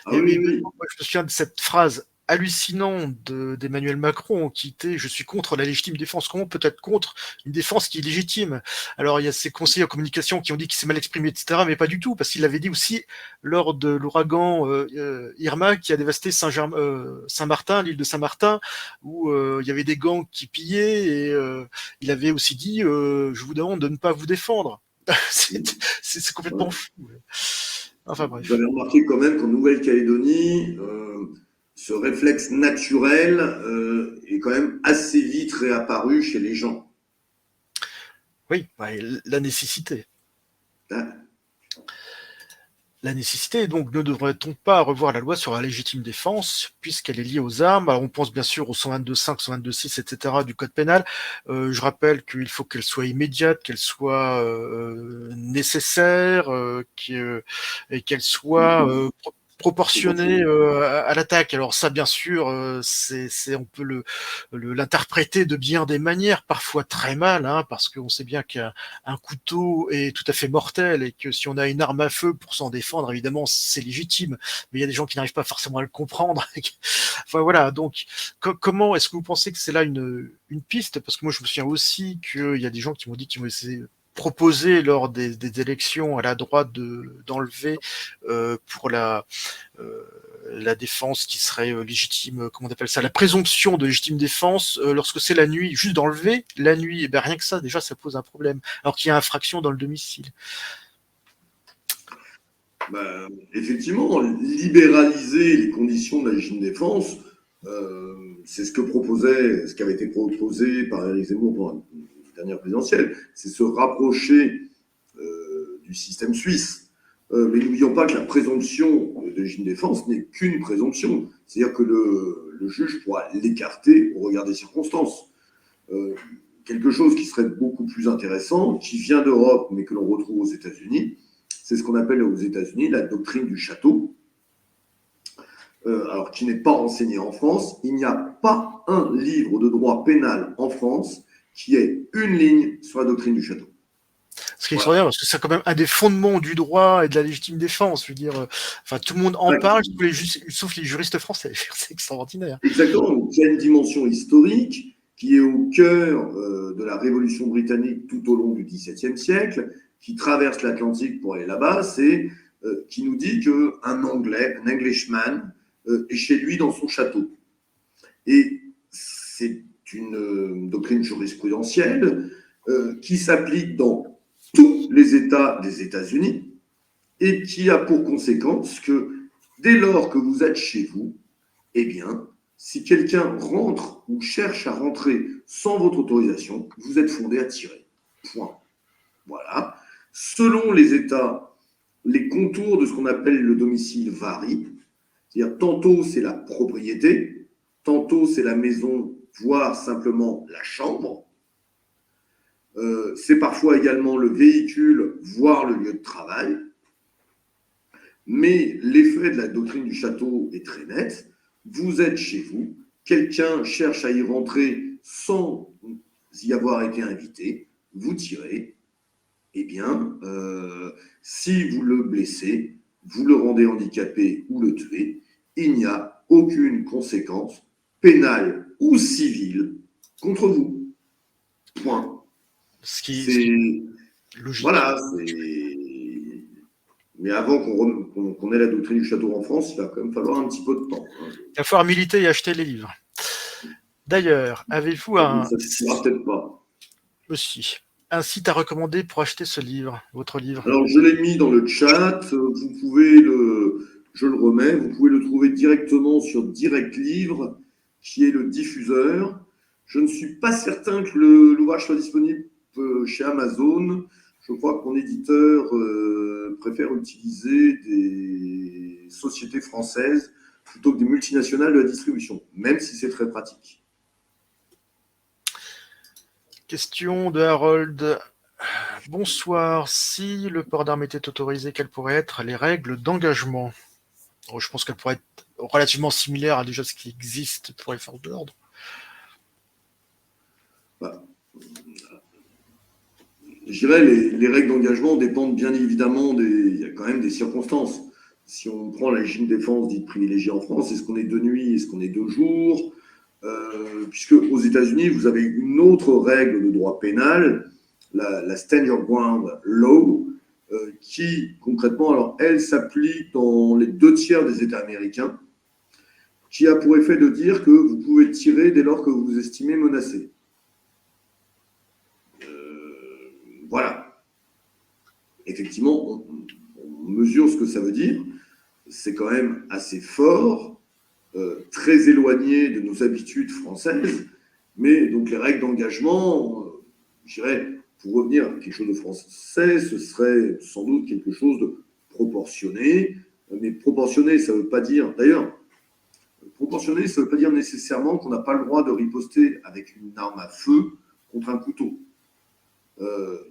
Ah Et oui, oui. moi, je me souviens de cette phrase hallucinante d'Emmanuel Macron qui était je suis contre la légitime défense. Comment peut être contre une défense qui est légitime? Alors il y a ses conseillers en communication qui ont dit qu'il s'est mal exprimé, etc., mais pas du tout, parce qu'il l'avait dit aussi lors de l'ouragan Irma qui a dévasté Saint-Martin, l'île de Saint-Martin, où il y avait des gangs qui pillaient, et il avait aussi dit je vous demande de ne pas vous défendre. C'est complètement fou. Enfin Vous bref. avez remarqué quand même qu'en Nouvelle-Calédonie, ce réflexe naturel est quand même assez vite réapparu chez les gens. Oui, ouais, la nécessité. Hein. La nécessité, donc, ne devrait-on pas revoir la loi sur la légitime défense, puisqu'elle est liée aux armes? Alors, on pense bien sûr au 122.5, 122.6, etc. du Code pénal. Je rappelle qu'il faut qu'elle soit immédiate, qu'elle soit nécessaire, et qu'elle soit proportionnée Proportionnel. à l'attaque. Alors ça, bien sûr, on peut l'interpréter de bien des manières, parfois très mal, hein, parce qu'on sait bien qu'un couteau est tout à fait mortel et que si on a une arme à feu pour s'en défendre, évidemment, c'est légitime. Mais il y a des gens qui n'arrivent pas forcément à le comprendre. Enfin voilà, donc comment est-ce que vous pensez que c'est là une piste? Parce que moi, je me souviens aussi qu'il y a des gens qui m'ont dit qu'ils vont essayer proposer lors des élections à la droite d'enlever pour euh, la défense qui serait légitime, comment on appelle ça, la présomption de légitime défense lorsque c'est la nuit, juste d'enlever la nuit, et ben rien que ça, déjà, ça pose un problème, alors qu'il y a infraction dans le domicile. Effectivement, libéraliser les conditions de la légitime défense, c'est ce qui avait été proposé par Éric Zemmour pour la dernière présidentielle, c'est se rapprocher du système suisse. Mais n'oublions pas que la présomption de légitime défense n'est qu'une présomption. C'est-à-dire que le juge pourra l'écarter au regard des circonstances. Quelque chose qui serait beaucoup plus intéressant, qui vient d'Europe, mais que l'on retrouve aux États-Unis, c'est ce qu'on appelle aux États-Unis la doctrine du château, alors qui n'est pas enseignée en France. Il n'y a pas un livre de droit pénal en France qui ait une ligne sur la doctrine du château. Ce qui est Voilà. extraordinaire, parce que c'est quand même un des fondements du droit et de la légitime défense. Je veux dire, enfin, tout le monde en Ouais, parle, sauf les juristes français. C'est extraordinaire. exactement. Donc, il y a une dimension historique qui est au cœur de la Révolution britannique tout au long du XVIIe siècle, qui traverse l'Atlantique pour aller là-bas, qui nous dit qu'un Anglais, un Englishman, est chez lui dans son château. Et c'est une doctrine jurisprudentielle qui s'applique dans tous les États des États-Unis et qui a pour conséquence que dès lors que vous êtes chez vous, eh bien, si quelqu'un rentre ou cherche à rentrer sans votre autorisation, vous êtes fondé à tirer. Point. Voilà. Selon les États, les contours de ce qu'on appelle le domicile varient. C'est-à-dire, tantôt c'est la propriété, tantôt c'est la maison, voire simplement la chambre. C'est parfois également le véhicule, voire le lieu de travail. Mais l'effet de la doctrine du château est très net. Vous êtes chez vous, quelqu'un cherche à y rentrer sans y avoir été invité, vous tirez, eh bien, si vous le blessez, vous le rendez handicapé ou le tuez, il n'y a aucune conséquence pénale ou civile contre vous. Point. Ce qui C'est est logique. voilà. Mais avant qu'on ait la doctrine du château en France, il va quand même falloir un petit peu de temps. Hein. Il va falloir militer et acheter les livres. D'ailleurs, avez-vous Ça ne suffira peut-être pas. aussi un site à recommander pour acheter ce livre, votre livre? Alors, je l'ai mis dans le chat. Je le remets. Vous pouvez le trouver directement sur Direct Livre, qui est le diffuseur. Je ne suis pas certain que l'ouvrage soit disponible chez Amazon. Je crois que mon éditeur préfère utiliser des sociétés françaises plutôt que des multinationales de la distribution, même si c'est très pratique. Question de Harold. Bonsoir. Si le port d'armes était autorisé, quelles pourraient être les règles d'engagement? Je pense qu'elles pourraient être relativement similaire à déjà ce qui existe pour les forces de l'ordre. Bah, je dirais les règles d'engagement dépendent bien évidemment il y a quand même des circonstances. Si on prend la légitime défense dite privilégiée en France, est-ce qu'on est de nuit, est-ce qu'on est de jour, puisque aux États-Unis, vous avez une autre règle de droit pénal, la Stand Your Ground Law, qui concrètement, alors elle s'applique dans les 2 tiers des États américains, qui a pour effet de dire que vous pouvez tirer dès lors que vous vous estimez menacé. Voilà. Effectivement, on mesure ce que ça veut dire. C'est quand même assez fort, très éloigné de nos habitudes françaises. Mais donc les règles d'engagement, je dirais, pour revenir à quelque chose de français, ce serait sans doute quelque chose de proportionné. Mais proportionné, ça ne veut pas dire, d'ailleurs, proportionné, ça ne veut pas dire nécessairement qu'on n'a pas le droit de riposter avec une arme à feu contre un couteau.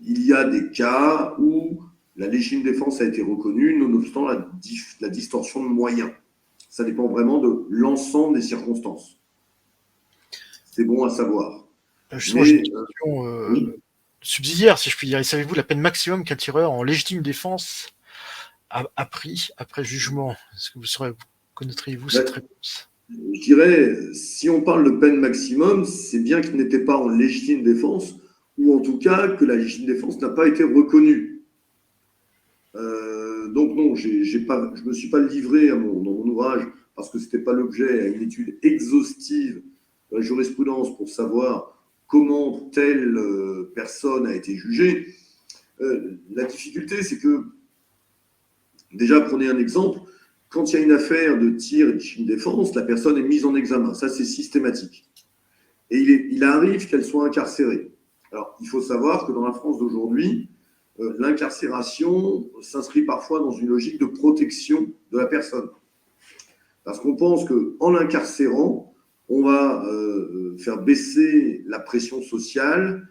Il y a des cas où la légitime défense a été reconnue, nonobstant la distorsion de moyens. Ça dépend vraiment de l'ensemble des circonstances. C'est bon à savoir. Justement, j'ai une question oui. subsidiaire, si je puis dire. Et savez-vous la peine maximum qu'un tireur en légitime défense a pris après jugement? Est-ce que connaîtriez-vous cette réponse? Je dirais, si on parle de peine maximum, c'est bien qu'il n'était pas en légitime défense, ou en tout cas que la légitime défense n'a pas été reconnue. Donc non, je ne me suis pas livré dans mon ouvrage, parce que ce n'était pas l'objet, à une étude exhaustive de la jurisprudence pour savoir comment telle personne a été jugée. La difficulté, c'est que, déjà, prenez un exemple, quand il y a une affaire de tir et de légitime défense, la personne est mise en examen. Ça, c'est systématique. Et il arrive qu'elle soit incarcérée. Alors, il faut savoir que dans la France d'aujourd'hui, l'incarcération s'inscrit parfois dans une logique de protection de la personne. Parce qu'on pense qu'en l'incarcérant, on va faire baisser la pression sociale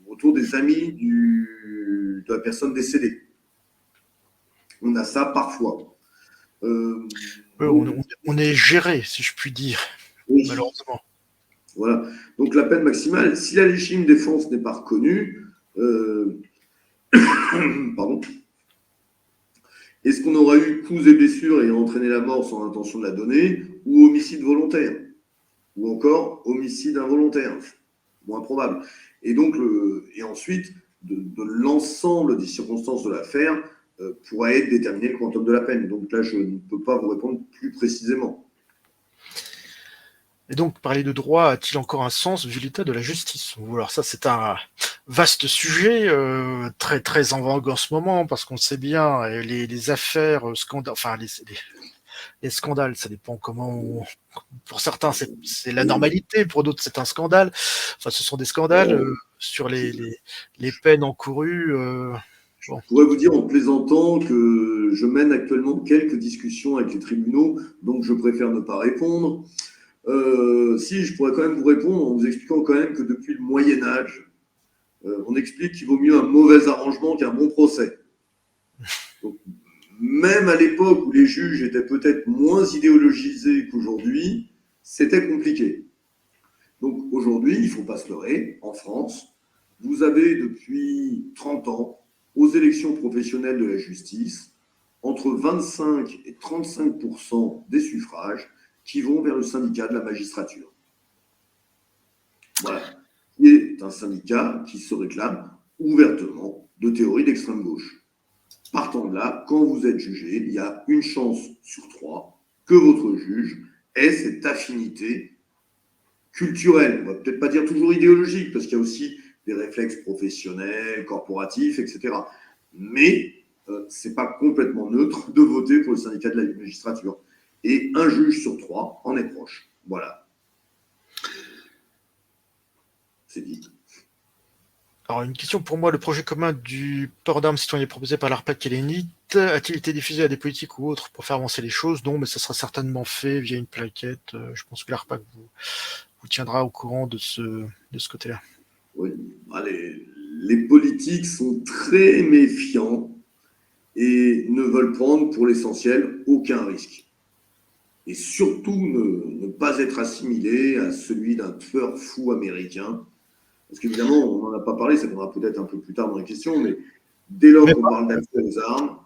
autour des amis de la personne décédée. On a ça parfois. On est géré, si je puis dire, oui. Malheureusement. Voilà. Donc la peine maximale, si la légitime défense n'est pas reconnue, pardon, est-ce qu'on aura eu coups et blessures ayant entraîné la mort sans intention de la donner, ou homicide volontaire, ou encore homicide involontaire, moins probable. Et donc, et ensuite, de l'ensemble des circonstances de l'affaire pourra être déterminé le quantum de la peine. Donc là, je ne peux pas vous répondre plus précisément. Et donc, parler de droit a-t-il encore un sens vu l'état de la justice? Alors ça, c'est un vaste sujet, très très en vogue en ce moment, parce qu'on sait bien, les affaires, scandales, enfin les scandales, ça dépend comment pour certains c'est la normalité, pour d'autres c'est un scandale. Enfin, ce sont des scandales sur les peines encourues. Bon. Je pourrais vous dire en plaisantant que je mène actuellement quelques discussions avec les tribunaux, donc je préfère ne pas répondre. Si, je pourrais quand même vous répondre en vous expliquant quand même que depuis le Moyen-Âge, on explique qu'il vaut mieux un mauvais arrangement qu'un bon procès. Donc, même à l'époque où les juges étaient peut-être moins idéologisés qu'aujourd'hui, c'était compliqué. Donc aujourd'hui, il ne faut pas se leurrer, en France, vous avez depuis 30 ans, aux élections professionnelles de la justice, entre 25 et 35% des suffrages qui vont vers le syndicat de la magistrature. Voilà. Il est un syndicat qui se réclame ouvertement de théorie d'extrême gauche. Partant de là, quand vous êtes jugé, il y a une chance sur 3 que votre juge ait cette affinité culturelle. On ne va peut-être pas dire toujours idéologique, parce qu'il y a aussi des réflexes professionnels, corporatifs, etc. Mais ce n'est pas complètement neutre de voter pour le syndicat de la magistrature. Et un juge sur 3 en est proche. Voilà. C'est dit. Alors, une question pour moi, le projet commun du port d'armes citoyen proposé par l'ARPAC et l'ENIT a-t-il été diffusé à des politiques ou autres pour faire avancer les choses? Non, mais ça sera certainement fait via une plaquette. Je pense que l'ARPAC vous tiendra au courant de ce côté-là. Oui, les politiques sont très méfiants et ne veulent prendre pour l'essentiel aucun risque. et surtout ne pas être assimilé à celui d'un tueur fou américain. Parce qu'évidemment, on n'en a pas parlé, ça viendra peut-être un peu plus tard dans la question, mais dès lors Mais, qu'on parle d'accès aux armes,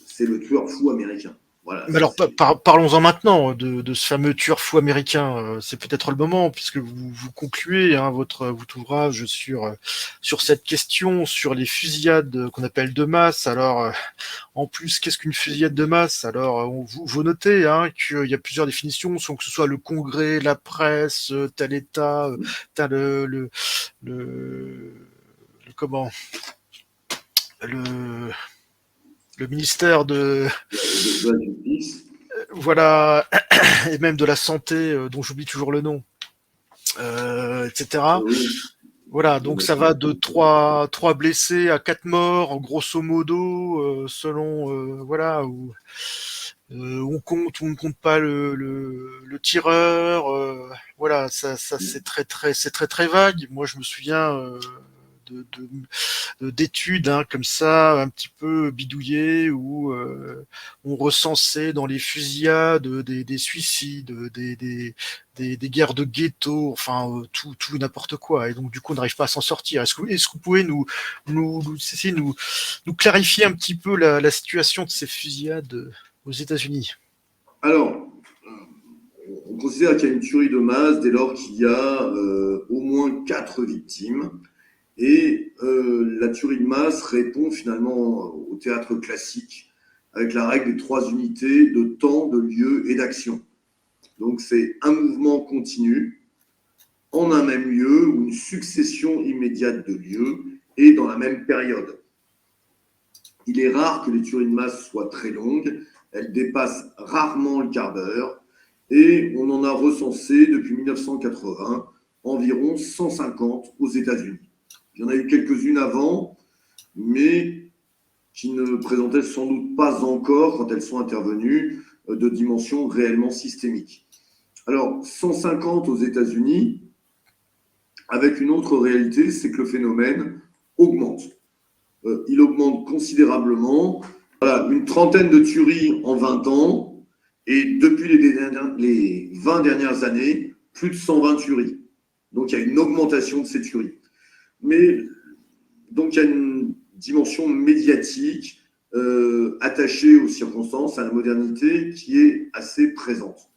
c'est le tueur fou américain. Voilà, mais alors, parlons-en maintenant de ce fameux tueur fou américain. C'est peut-être le moment, puisque vous concluez votre ouvrage sur cette question, sur les fusillades qu'on appelle de masse. Alors, en plus, qu'est-ce qu'une fusillade de masse? Alors, vous notez qu'il y a plusieurs définitions, sans que ce soit le Congrès, la presse, tel État, tel comment le, le ministère de la justice. voilà, et même de la santé, dont j'oublie toujours le nom, etc. Oui. Voilà, donc ça va de trois blessés à 4 morts, grosso modo, selon voilà, où on compte ou on ne compte pas le tireur. Voilà, ça c'est très vague. Moi, je me souviens de, de, d'études comme ça, un petit peu bidouillées, où on recensait dans les fusillades des suicides, des guerres de ghetto, enfin tout n'importe quoi. Et donc du coup, on n'arrive pas à s'en sortir. Est-ce que vous pouvez nous clarifier un petit peu la situation de ces fusillades aux États-Unis? Alors, on considère qu'il y a une tuerie de masse dès lors qu'il y a au moins 4 victimes. Et la tuerie de masse répond finalement au théâtre classique avec la règle des 3 unités de temps, de lieu et d'action. Donc c'est un mouvement continu en un même lieu ou une succession immédiate de lieux et dans la même période. Il est rare que les tueries de masse soient très longues, elles dépassent rarement le quart d'heure et on en a recensé depuis 1980 environ 150 aux États-Unis. Il y en a eu quelques-unes avant, mais qui ne présentaient sans doute pas encore, quand elles sont intervenues, de dimension réellement systémique. Alors, 150 aux États-Unis, avec une autre réalité, c'est que le phénomène augmente. Il augmente considérablement. Voilà, une trentaine de tueries en 20 ans, et depuis les 20 dernières années, plus de 120 tueries. Donc, il y a une augmentation de ces tueries. Mais donc, il y a une dimension médiatique attachée aux circonstances, à la modernité, qui est assez présente.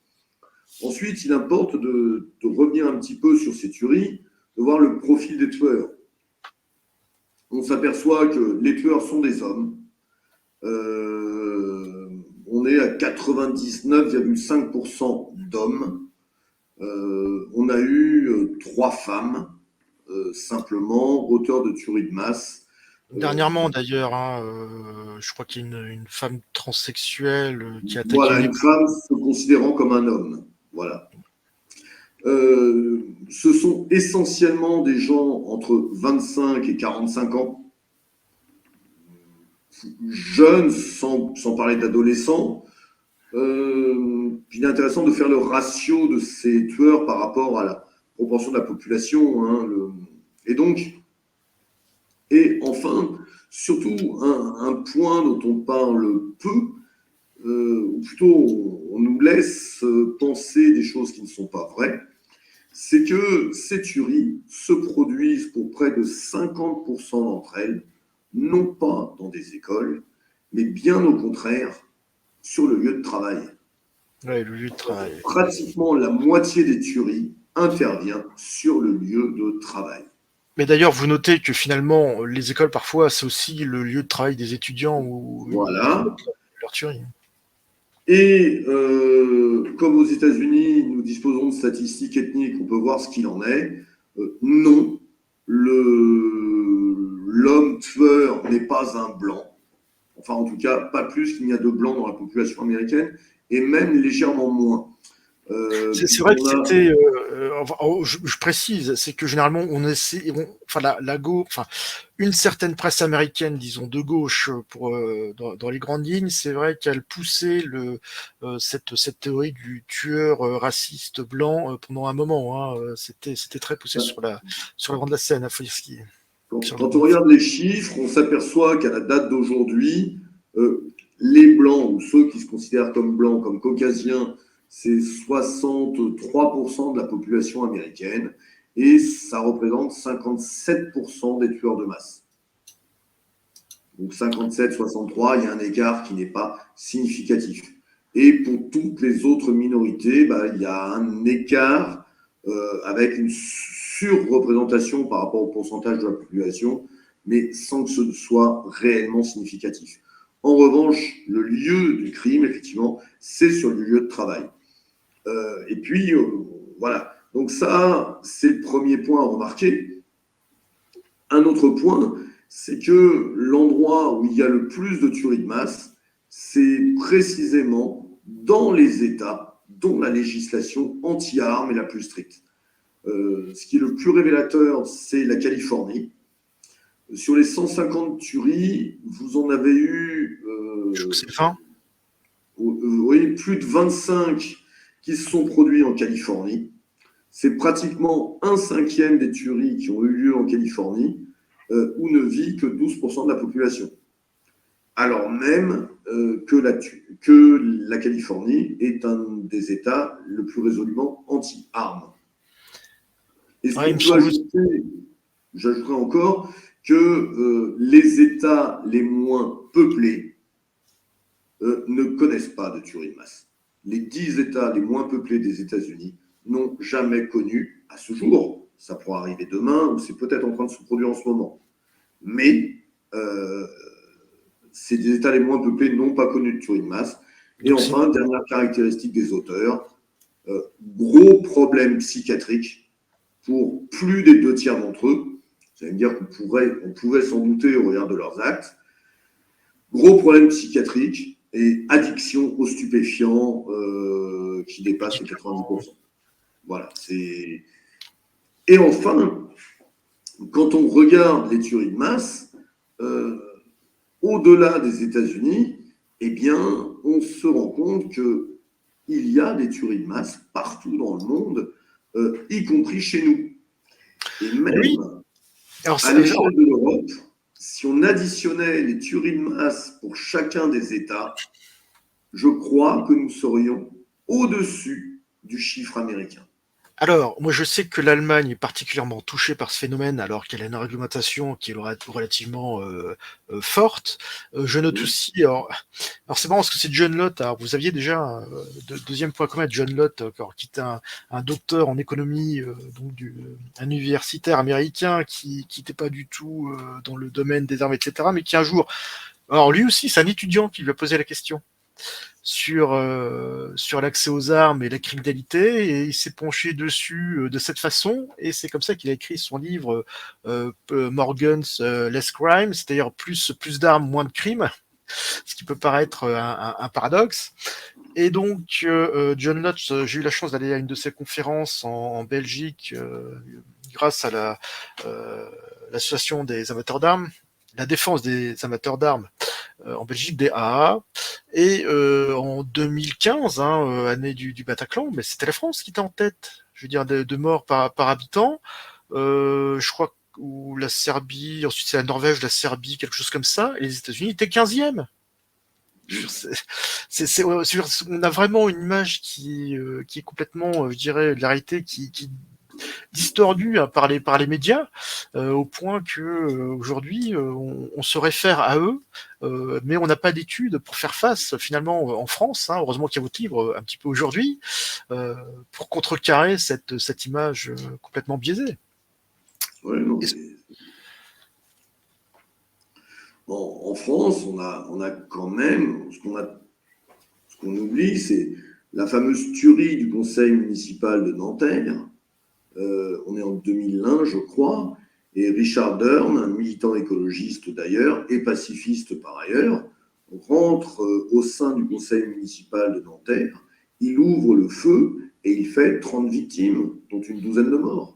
Ensuite, il importe de revenir un petit peu sur ces tueries, de voir le profil des tueurs. On s'aperçoit que les tueurs sont des hommes. On est à 99,5% d'hommes. On a eu 3 femmes, simplement, auteurs de tueries de masse. Dernièrement, d'ailleurs, je crois qu'il y a une femme transsexuelle qui a attaqué voilà, une femme se considérant comme un homme. Voilà. Ce sont essentiellement des gens entre 25 et 45 ans, jeunes, sans parler d'adolescents. Il est intéressant de faire le ratio de ces tueurs par rapport à la proportion de la population. Et enfin, surtout, un point dont on parle peu, ou plutôt on nous laisse penser des choses qui ne sont pas vraies, c'est que ces tueries se produisent pour près de 50% d'entre elles, non pas dans des écoles, mais bien au contraire, sur le lieu de travail. Ouais, le lieu de travail. Pratiquement la moitié des tueries intervient sur le lieu de travail. Mais d'ailleurs, vous notez que finalement, les écoles, parfois, c'est aussi le lieu de travail des étudiants où Voilà. leur tuerie. Et comme aux États-Unis, nous disposons de statistiques ethniques, on peut voir ce qu'il en est. Non, l'homme tueur n'est pas un blanc. Enfin, en tout cas, pas plus qu'il n'y a de blancs dans la population américaine, et même légèrement moins. C'est vrai que c'était, je précise, c'est que généralement on essaie, enfin la gauche, enfin une certaine presse américaine, disons de gauche, dans les grandes lignes, c'est vrai qu'elle poussait cette théorie du tueur raciste blanc pendant un moment. C'était très poussé sur le devant de la scène, il faut dire ce qui est. Quand on regarde les chiffres, on s'aperçoit qu'à la date d'aujourd'hui, les blancs ou ceux qui se considèrent comme blancs, comme caucasiens, c'est 63% de la population américaine et ça représente 57% des tueurs de masse. Donc 57-63, il y a un écart qui n'est pas significatif. Et pour toutes les autres minorités, il y a un écart avec une surreprésentation par rapport au pourcentage de la population, mais sans que ce soit réellement significatif. En revanche, le lieu du crime, effectivement, c'est sur le lieu de travail. Et puis, voilà. Donc ça, c'est le premier point à remarquer. Un autre point, c'est que l'endroit où il y a le plus de tueries de masse, c'est précisément dans les États dont la législation anti-armes est la plus stricte. Ce qui est le plus révélateur, c'est la Californie. Sur les 150 tueries, vous en avez eu Je trouve que c'est fin. Oui, plus de 25 qui se sont produits en Californie. C'est pratiquement un cinquième des tueries qui ont eu lieu en Californie, où ne vit que 12% de la population. Alors même que la Californie est un des États le plus résolument anti-armes. Et ce Ouais, il qu'on me peut semble. ajouter, j'ajouterai encore que les États les moins peuplés ne connaissent pas de tuerie de masse. Les 10 États les moins peuplés des États-Unis n'ont jamais connu, à ce jour, ça pourra arriver demain ou c'est peut-être en train de se produire en ce moment, mais ces des États les moins peuplés n'ont pas connu de tuerie de masse. Et Donc enfin, dernière caractéristique des auteurs, gros problème psychiatrique pour plus des 2 tiers d'entre eux. Ça veut dire qu'on pouvait s'en douter au regard de leurs actes. Gros problème psychiatrique et addiction aux stupéfiants qui dépasse les 90%. Voilà. Et enfin, quand on regarde les tueries de masse, au-delà des États-Unis, eh bien, on se rend compte qu'il y a des tueries de masse partout dans le monde, y compris chez nous. Et même oui. Alors, à l'échelle de l'Europe, si on additionnait les tueries de masse pour chacun des États, je crois que nous serions au-dessus du chiffre américain. Alors, moi je sais que l'Allemagne est particulièrement touchée par ce phénomène alors qu'elle a une réglementation qui est relativement forte. Je note aussi, alors c'est marrant parce que c'est John Lott, alors vous aviez déjà deuxième point commun, John Lott, qui est un docteur en économie, donc un universitaire américain qui n'était pas du tout dans le domaine des armes, etc., mais qui un jour, alors lui aussi c'est un étudiant qui lui a posé la question sur l'accès aux armes et la criminalité, et il s'est penché dessus de cette façon, et c'est comme ça qu'il a écrit son livre Morgan's Less Crime, c'est-à-dire plus d'armes, moins de crimes, ce qui peut paraître un paradoxe. Et donc John Lodge, j'ai eu la chance d'aller à une de ses conférences en Belgique grâce à l'association des amateurs d'armes, la défense des amateurs d'armes en Belgique, des AA. Et en 2015, année du Bataclan, mais c'était la France qui était en tête, je veux dire, de morts par habitant. Je crois ou la Serbie, ensuite c'est la Norvège, la Serbie, quelque chose comme ça, et les États-Unis étaient 15e. On a vraiment une image qui est complètement, je dirais, de la réalité qui distordue par les médias, au point que aujourd'hui on se réfère à eux, mais on n'a pas d'études pour faire face finalement en France. Heureusement qu'il y a votre livre un petit peu aujourd'hui pour contrecarrer cette image complètement biaisée. Ouais, non, en France, on a quand même, ce qu'on oublie, c'est la fameuse tuerie du conseil municipal de Nanterre. On est en 2001, je crois, et Richard Durn, un militant écologiste d'ailleurs, et pacifiste par ailleurs, rentre au sein du conseil municipal de Nanterre, il ouvre le feu et il fait 30 victimes, dont une douzaine de morts.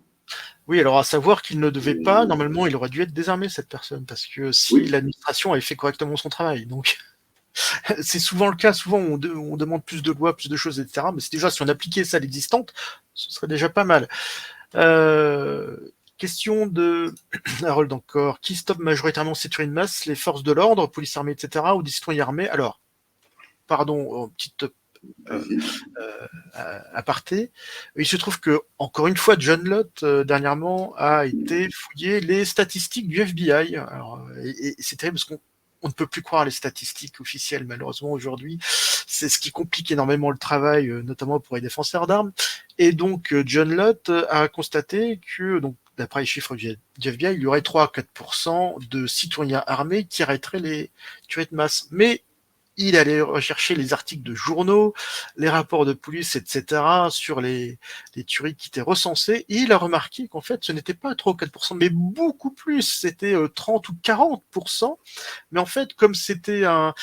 Oui, alors à savoir qu'il ne devait pas, normalement il aurait dû être désarmé cette personne, parce que si Oui, l'administration avait fait correctement son travail, donc c'est souvent le cas, souvent on demande plus de lois, plus de choses, etc. Mais c'est déjà, si on appliquait ça à l'existante, ce serait déjà pas mal. Euh, question de Harold encore. Qui stoppe majoritairement ces tueries de masse? Les forces de l'ordre, police armée, etc. ou des citoyens armés? Alors, pardon, petite aparté. Il se trouve que, encore une fois, John Lott, dernièrement, a été fouiller les statistiques du FBI. Alors, et c'est terrible parce qu'on ne peut plus croire les statistiques officielles, malheureusement, aujourd'hui. C'est ce qui complique énormément le travail, notamment pour les défenseurs d'armes. Et donc, John Lott a constaté que, donc, d'après les chiffres du FBI, il y aurait 3 à 4% de citoyens armés qui arrêteraient les tueries de masse. Mais il allait rechercher les articles de journaux, les rapports de police, etc., sur les tueries qui étaient recensées, et il a remarqué qu'en fait, ce n'était pas 3 ou 4%, mais beaucoup plus, c'était 30 ou 40%, mais en fait, comme c'était un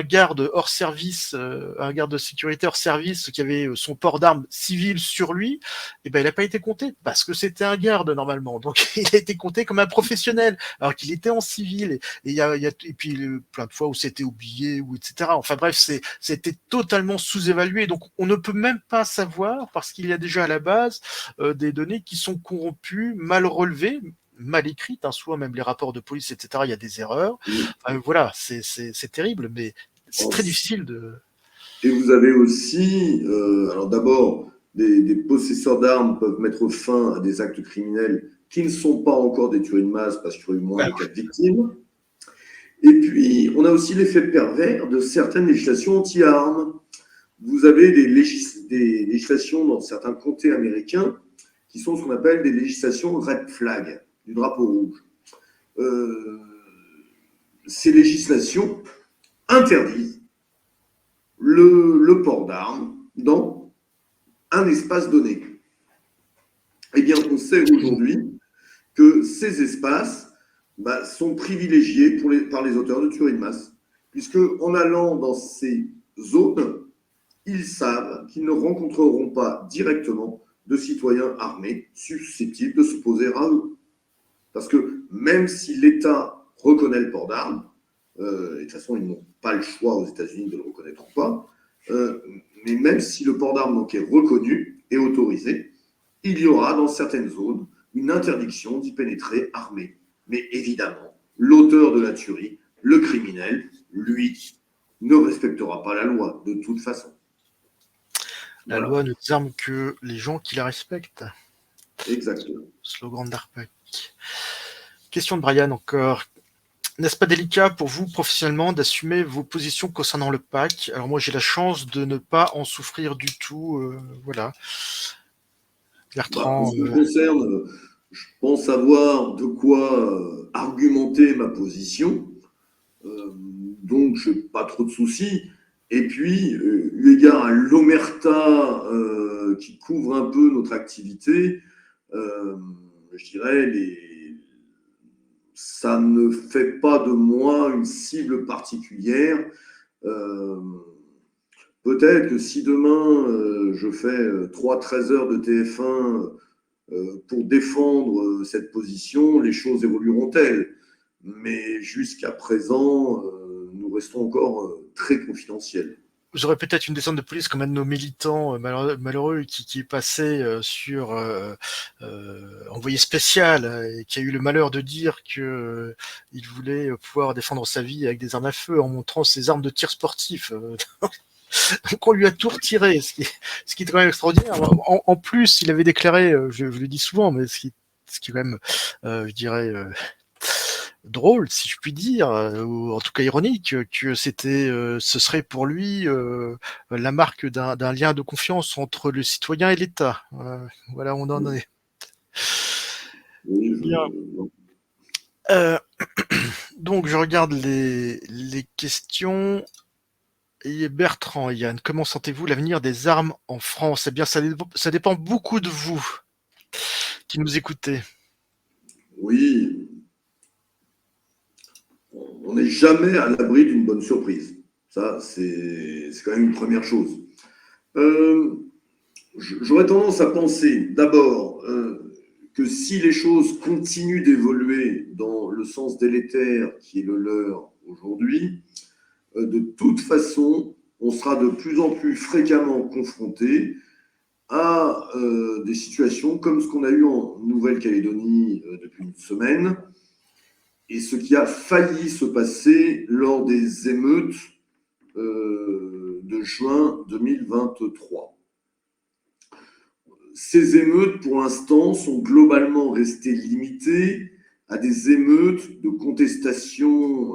garde hors service, un garde de sécurité hors service qui avait son port d'armes civil sur lui, eh ben, il n'a pas été compté, parce que c'était un garde, normalement, donc il a été compté comme un professionnel, alors qu'il était en civil, et puis plein de fois où c'était oublié, ou etc. Enfin bref, c'était totalement sous-évalué. Donc on ne peut même pas savoir, parce qu'il y a déjà à la base des données qui sont corrompues, mal relevées, mal écrites, hein, soit même les rapports de police, etc. Il y a des erreurs. Enfin, voilà, c'est terrible, mais c'est très difficile de... Et vous avez aussi, alors d'abord, des possesseurs d'armes peuvent mettre fin à des actes criminels qui ne sont pas encore des tueries de masse parce qu'il y a eu moins de cas de victimes. Et puis, on a aussi l'effet pervers de certaines législations anti-armes. Vous avez des législations dans certains comtés américains qui sont ce qu'on appelle des législations red flag, du drapeau rouge. Ces législations interdisent le port d'armes dans un espace donné. Eh bien, on sait aujourd'hui que ces espaces sont privilégiés par les auteurs de tueries de masse, puisque en allant dans ces zones, ils savent qu'ils ne rencontreront pas directement de citoyens armés susceptibles de s'opposer à eux. Parce que même si l'État reconnaît le port d'armes, et de toute façon, ils n'ont pas le choix aux États-Unis de le reconnaître ou pas, mais même si le port d'armes donc est reconnu et autorisé, il y aura dans certaines zones une interdiction d'y pénétrer armé. Mais évidemment, l'auteur de la tuerie, le criminel, lui, ne respectera pas la loi de toute façon. La loi ne désarme que les gens qui la respectent. Exactement. Slogan d'ARPAC. Question de Brian encore. N'est-ce pas délicat pour vous, professionnellement, d'assumer vos positions concernant le PAC? Alors moi, j'ai la chance de ne pas en souffrir du tout. Voilà. En ce qui me concerne, je pense avoir de quoi argumenter ma position. Donc, je n'ai pas trop de soucis. Et puis, eu égard à l'omerta qui couvre un peu notre activité, je dirais, ça ne fait pas de moi une cible particulière. Peut-être que si demain je fais 3-13 heures de TF1 pour défendre cette position, les choses évolueront-elles. Mais jusqu'à présent, nous restons encore très confidentiels. Vous aurez peut-être une descente de police comme un de nos militants malheureux qui est passé sur envoyé spécial et qui a eu le malheur de dire que il voulait pouvoir défendre sa vie avec des armes à feu en montrant ses armes de tir sportif. Donc on lui a tout retiré, ce qui est quand même extraordinaire. En plus, il avait déclaré, je le dis souvent, mais ce qui est quand même, je dirais, drôle, si je puis dire, ou en tout cas ironique, que ce serait pour lui la marque d'un lien de confiance entre le citoyen et l'État. Voilà, on en est. Oui, Bien. Donc je regarde les questions. Et Bertrand, Yann, comment sentez-vous l'avenir des armes en France? Eh bien, ça dépend beaucoup de vous qui nous écoutez. Oui, on n'est jamais à l'abri d'une bonne surprise. Ça, c'est quand même une première chose. J'aurais tendance à penser d'abord que si les choses continuent d'évoluer dans le sens délétère qui est le leur aujourd'hui, de toute façon, on sera de plus en plus fréquemment confronté à des situations comme ce qu'on a eu en Nouvelle-Calédonie depuis une semaine et ce qui a failli se passer lors des émeutes de juin 2023. Ces émeutes, pour l'instant, sont globalement restées limitées à des émeutes de contestation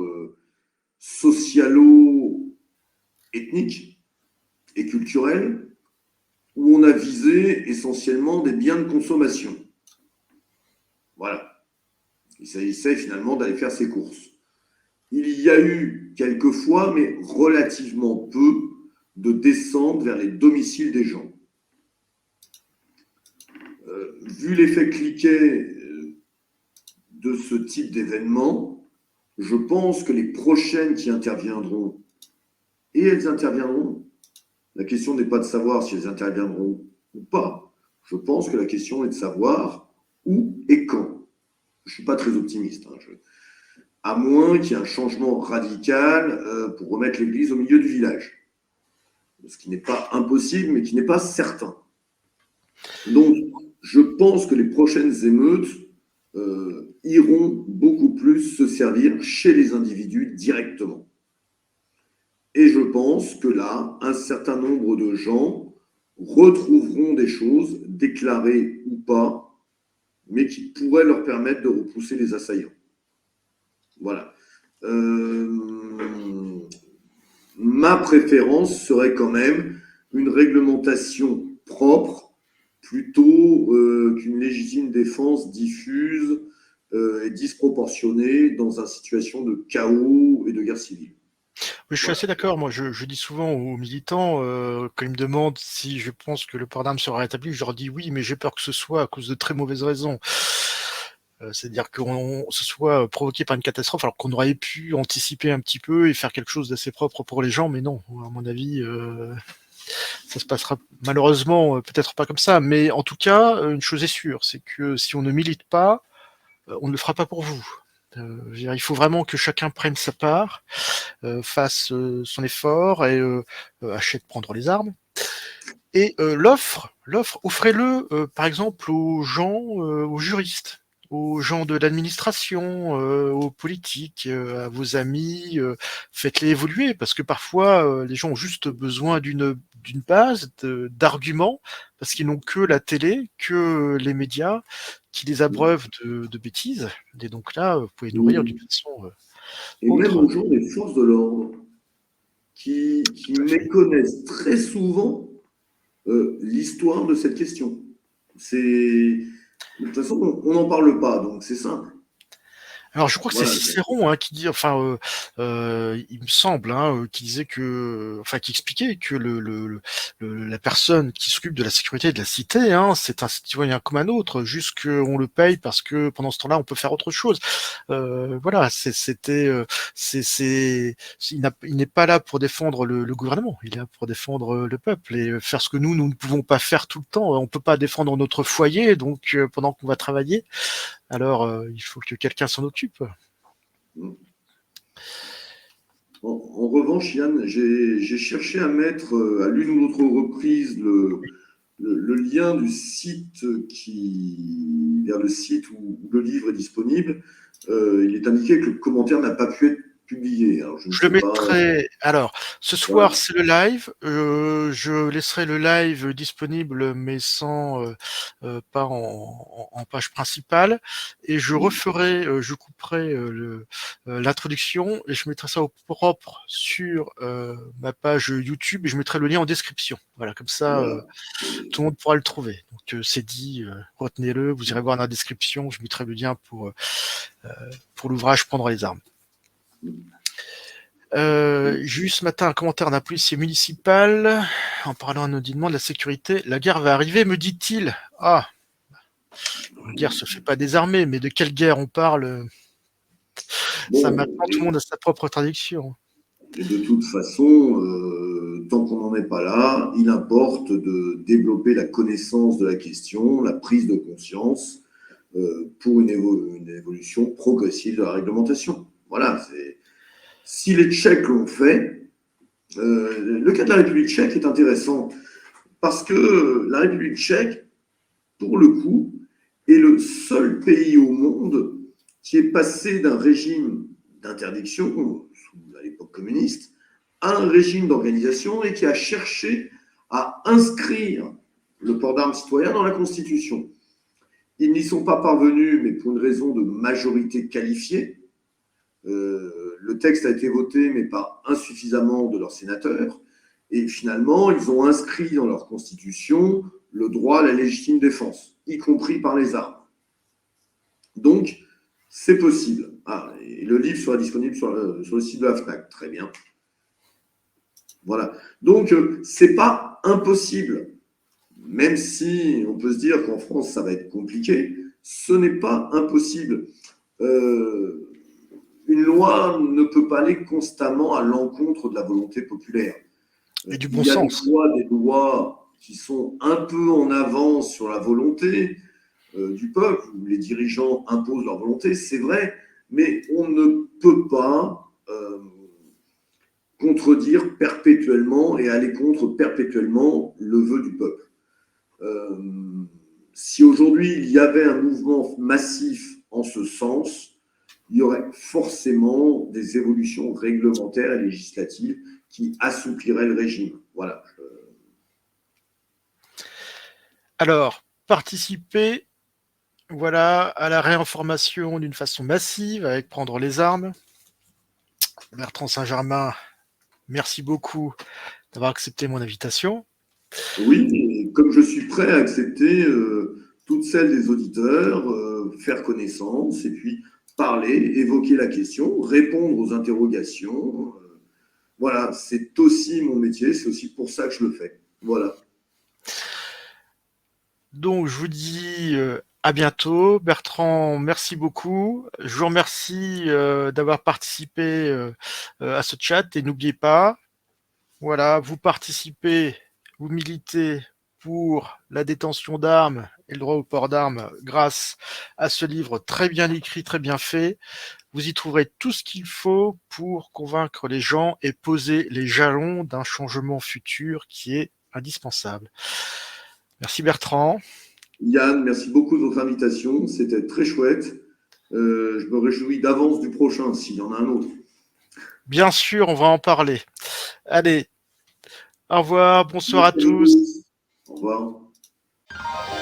socialo-ethnique et culturelle, où on a visé essentiellement des biens de consommation. Voilà. Il s'agissait finalement d'aller faire ses courses. Il y a eu quelques fois, mais relativement peu, de descente vers les domiciles des gens. Vu l'effet cliquet de ce type d'événement, je pense que les prochaines qui interviendront, et elles interviendront, la question n'est pas de savoir si elles interviendront ou pas. Je pense que la question est de savoir où et quand. Je ne suis pas très optimiste. À moins qu'il y ait un changement radical pour remettre l'église au milieu du village. Ce qui n'est pas impossible, mais qui n'est pas certain. Donc, je pense que les prochaines émeutes iront beaucoup plus se servir chez les individus directement. Et je pense que là, un certain nombre de gens retrouveront des choses, déclarées ou pas, mais qui pourraient leur permettre de repousser les assaillants. Voilà. Ma préférence serait quand même une réglementation propre plutôt qu'une légitime défense diffuse et disproportionnée dans une situation de chaos et de guerre civile. Oui, je suis assez d'accord. Moi, je dis souvent aux militants, quand ils me demandent si je pense que le port d'armes sera rétabli, je leur dis oui, mais j'ai peur que ce soit à cause de très mauvaises raisons. C'est-à-dire que ce soit provoqué par une catastrophe, alors qu'on aurait pu anticiper un petit peu et faire quelque chose d'assez propre pour les gens, mais non, à mon avis, ça se passera malheureusement peut-être pas comme ça. Mais en tout cas, une chose est sûre, c'est que si on ne milite pas, on ne le fera pas pour vous. Il faut vraiment que chacun prenne sa part, fasse son effort et achète prendre les armes. Et l'offre, offrez-le par exemple aux gens, aux juristes, aux gens de l'administration, aux politiques, à vos amis, faites-les évoluer parce que parfois les gens ont juste besoin d'une base d'arguments parce qu'ils n'ont que la télé, que les médias qui les abreuvent de bêtises. Et donc là, vous pouvez nourrir d'une façon et autre. même aux gens des forces de l'ordre qui méconnaissent très souvent l'histoire de cette question. De toute façon, on n'en parle pas, donc c'est simple. Alors je crois que c'est Voilà. Cicéron qui dit, enfin, il me semble, qui disait que, enfin, qui expliquait que la personne qui s'occupe de la sécurité de la cité, c'est un citoyen comme un autre, juste qu'on le paye parce que pendant ce temps-là, on peut faire autre chose. Voilà, il n'est pas là pour défendre le gouvernement, il est là pour défendre le peuple et faire ce que nous ne pouvons pas faire tout le temps. On peut pas défendre notre foyer, donc pendant qu'on va travailler. Alors, il faut que quelqu'un s'en occupe. En revanche, Yann, j'ai cherché à mettre à l'une ou l'autre reprise le lien du site vers le site où le livre est disponible. Il est indiqué que le commentaire n'a pas pu être publié. Alors, je ne Je le sais pas. mettrai. Alors, ce soir, Voilà. c'est le live. Je laisserai le live disponible, mais sans pas en page principale. Et je referai, je couperai l'introduction et je mettrai ça au propre sur ma page YouTube et je mettrai le lien en description. Voilà, comme ça, Voilà. tout le monde pourra le trouver. Donc, c'est dit. Retenez-le. Vous irez voir dans la description. Je mettrai le lien pour l'ouvrage Prendre les armes. J'ai eu ce matin un commentaire d'un policier municipal en parlant anonymement de la sécurité. La guerre va arriver, me dit-il. Ah, une guerre se fait pas désarmer, mais de quelle guerre on parle? Ça Bon, maintenant tout le monde a sa propre traduction. et de toute façon, tant qu'on n'en est pas là, il importe de développer la connaissance de la question, la prise de conscience pour une évolution progressive de la réglementation. Voilà. Si les Tchèques l'ont fait, le cas de la République tchèque est intéressant parce que la République tchèque, pour le coup, est le seul pays au monde qui est passé d'un régime d'interdiction, à l'époque communiste, un régime d'organisation et qui a cherché à inscrire le port d'armes citoyen dans la Constitution. Ils n'y sont pas parvenus, mais pour une raison de majorité qualifiée. Le texte a été voté, mais pas insuffisamment de leurs sénateurs. Et finalement, ils ont inscrit dans leur Constitution le droit à la légitime défense, y compris par les armes. Donc, c'est possible. Ah, et le livre sera disponible sur le site de la FNAC. Très bien. Voilà. Donc, c'est pas impossible. Même si on peut se dire qu'en France, ça va être compliqué, ce n'est pas impossible. Une loi ne peut pas aller constamment à l'encontre de la volonté populaire. Et du Il bon y a sens. des lois qui sont un peu en avance sur la volonté du peuple, où les dirigeants imposent leur volonté, c'est vrai, mais on ne peut pas contredire perpétuellement et aller contre perpétuellement le vœu du peuple. Si aujourd'hui il y avait un mouvement massif en ce sens, il y aurait forcément des évolutions réglementaires et législatives qui assoupliraient le régime. Voilà. Alors, participer, voilà, à la réinformation d'une façon massive, avec prendre les armes. Bertrand Saint-Germain, merci beaucoup d'avoir accepté mon invitation. Oui, et comme je suis prêt à accepter toutes celles des auditeurs, faire connaissance et puis parler, évoquer la question, répondre aux interrogations. Voilà, c'est aussi mon métier, c'est aussi pour ça que je le fais. Voilà. Donc, je vous dis à bientôt. Bertrand, merci beaucoup. Je vous remercie d'avoir participé à ce chat et n'oubliez pas, voilà, vous participez, vous militez pour la détention d'armes et le droit au port d'armes grâce à ce livre très bien écrit, très bien fait. Vous y trouverez tout ce qu'il faut pour convaincre les gens et poser les jalons d'un changement futur qui est indispensable. Merci Bertrand. Yann, merci beaucoup de votre invitation. C'était très chouette. Je me réjouis d'avance du prochain, s'il y en a un autre. Bien sûr, on va en parler. Allez, au revoir, bonsoir à Merci à tous. tous. Au revoir.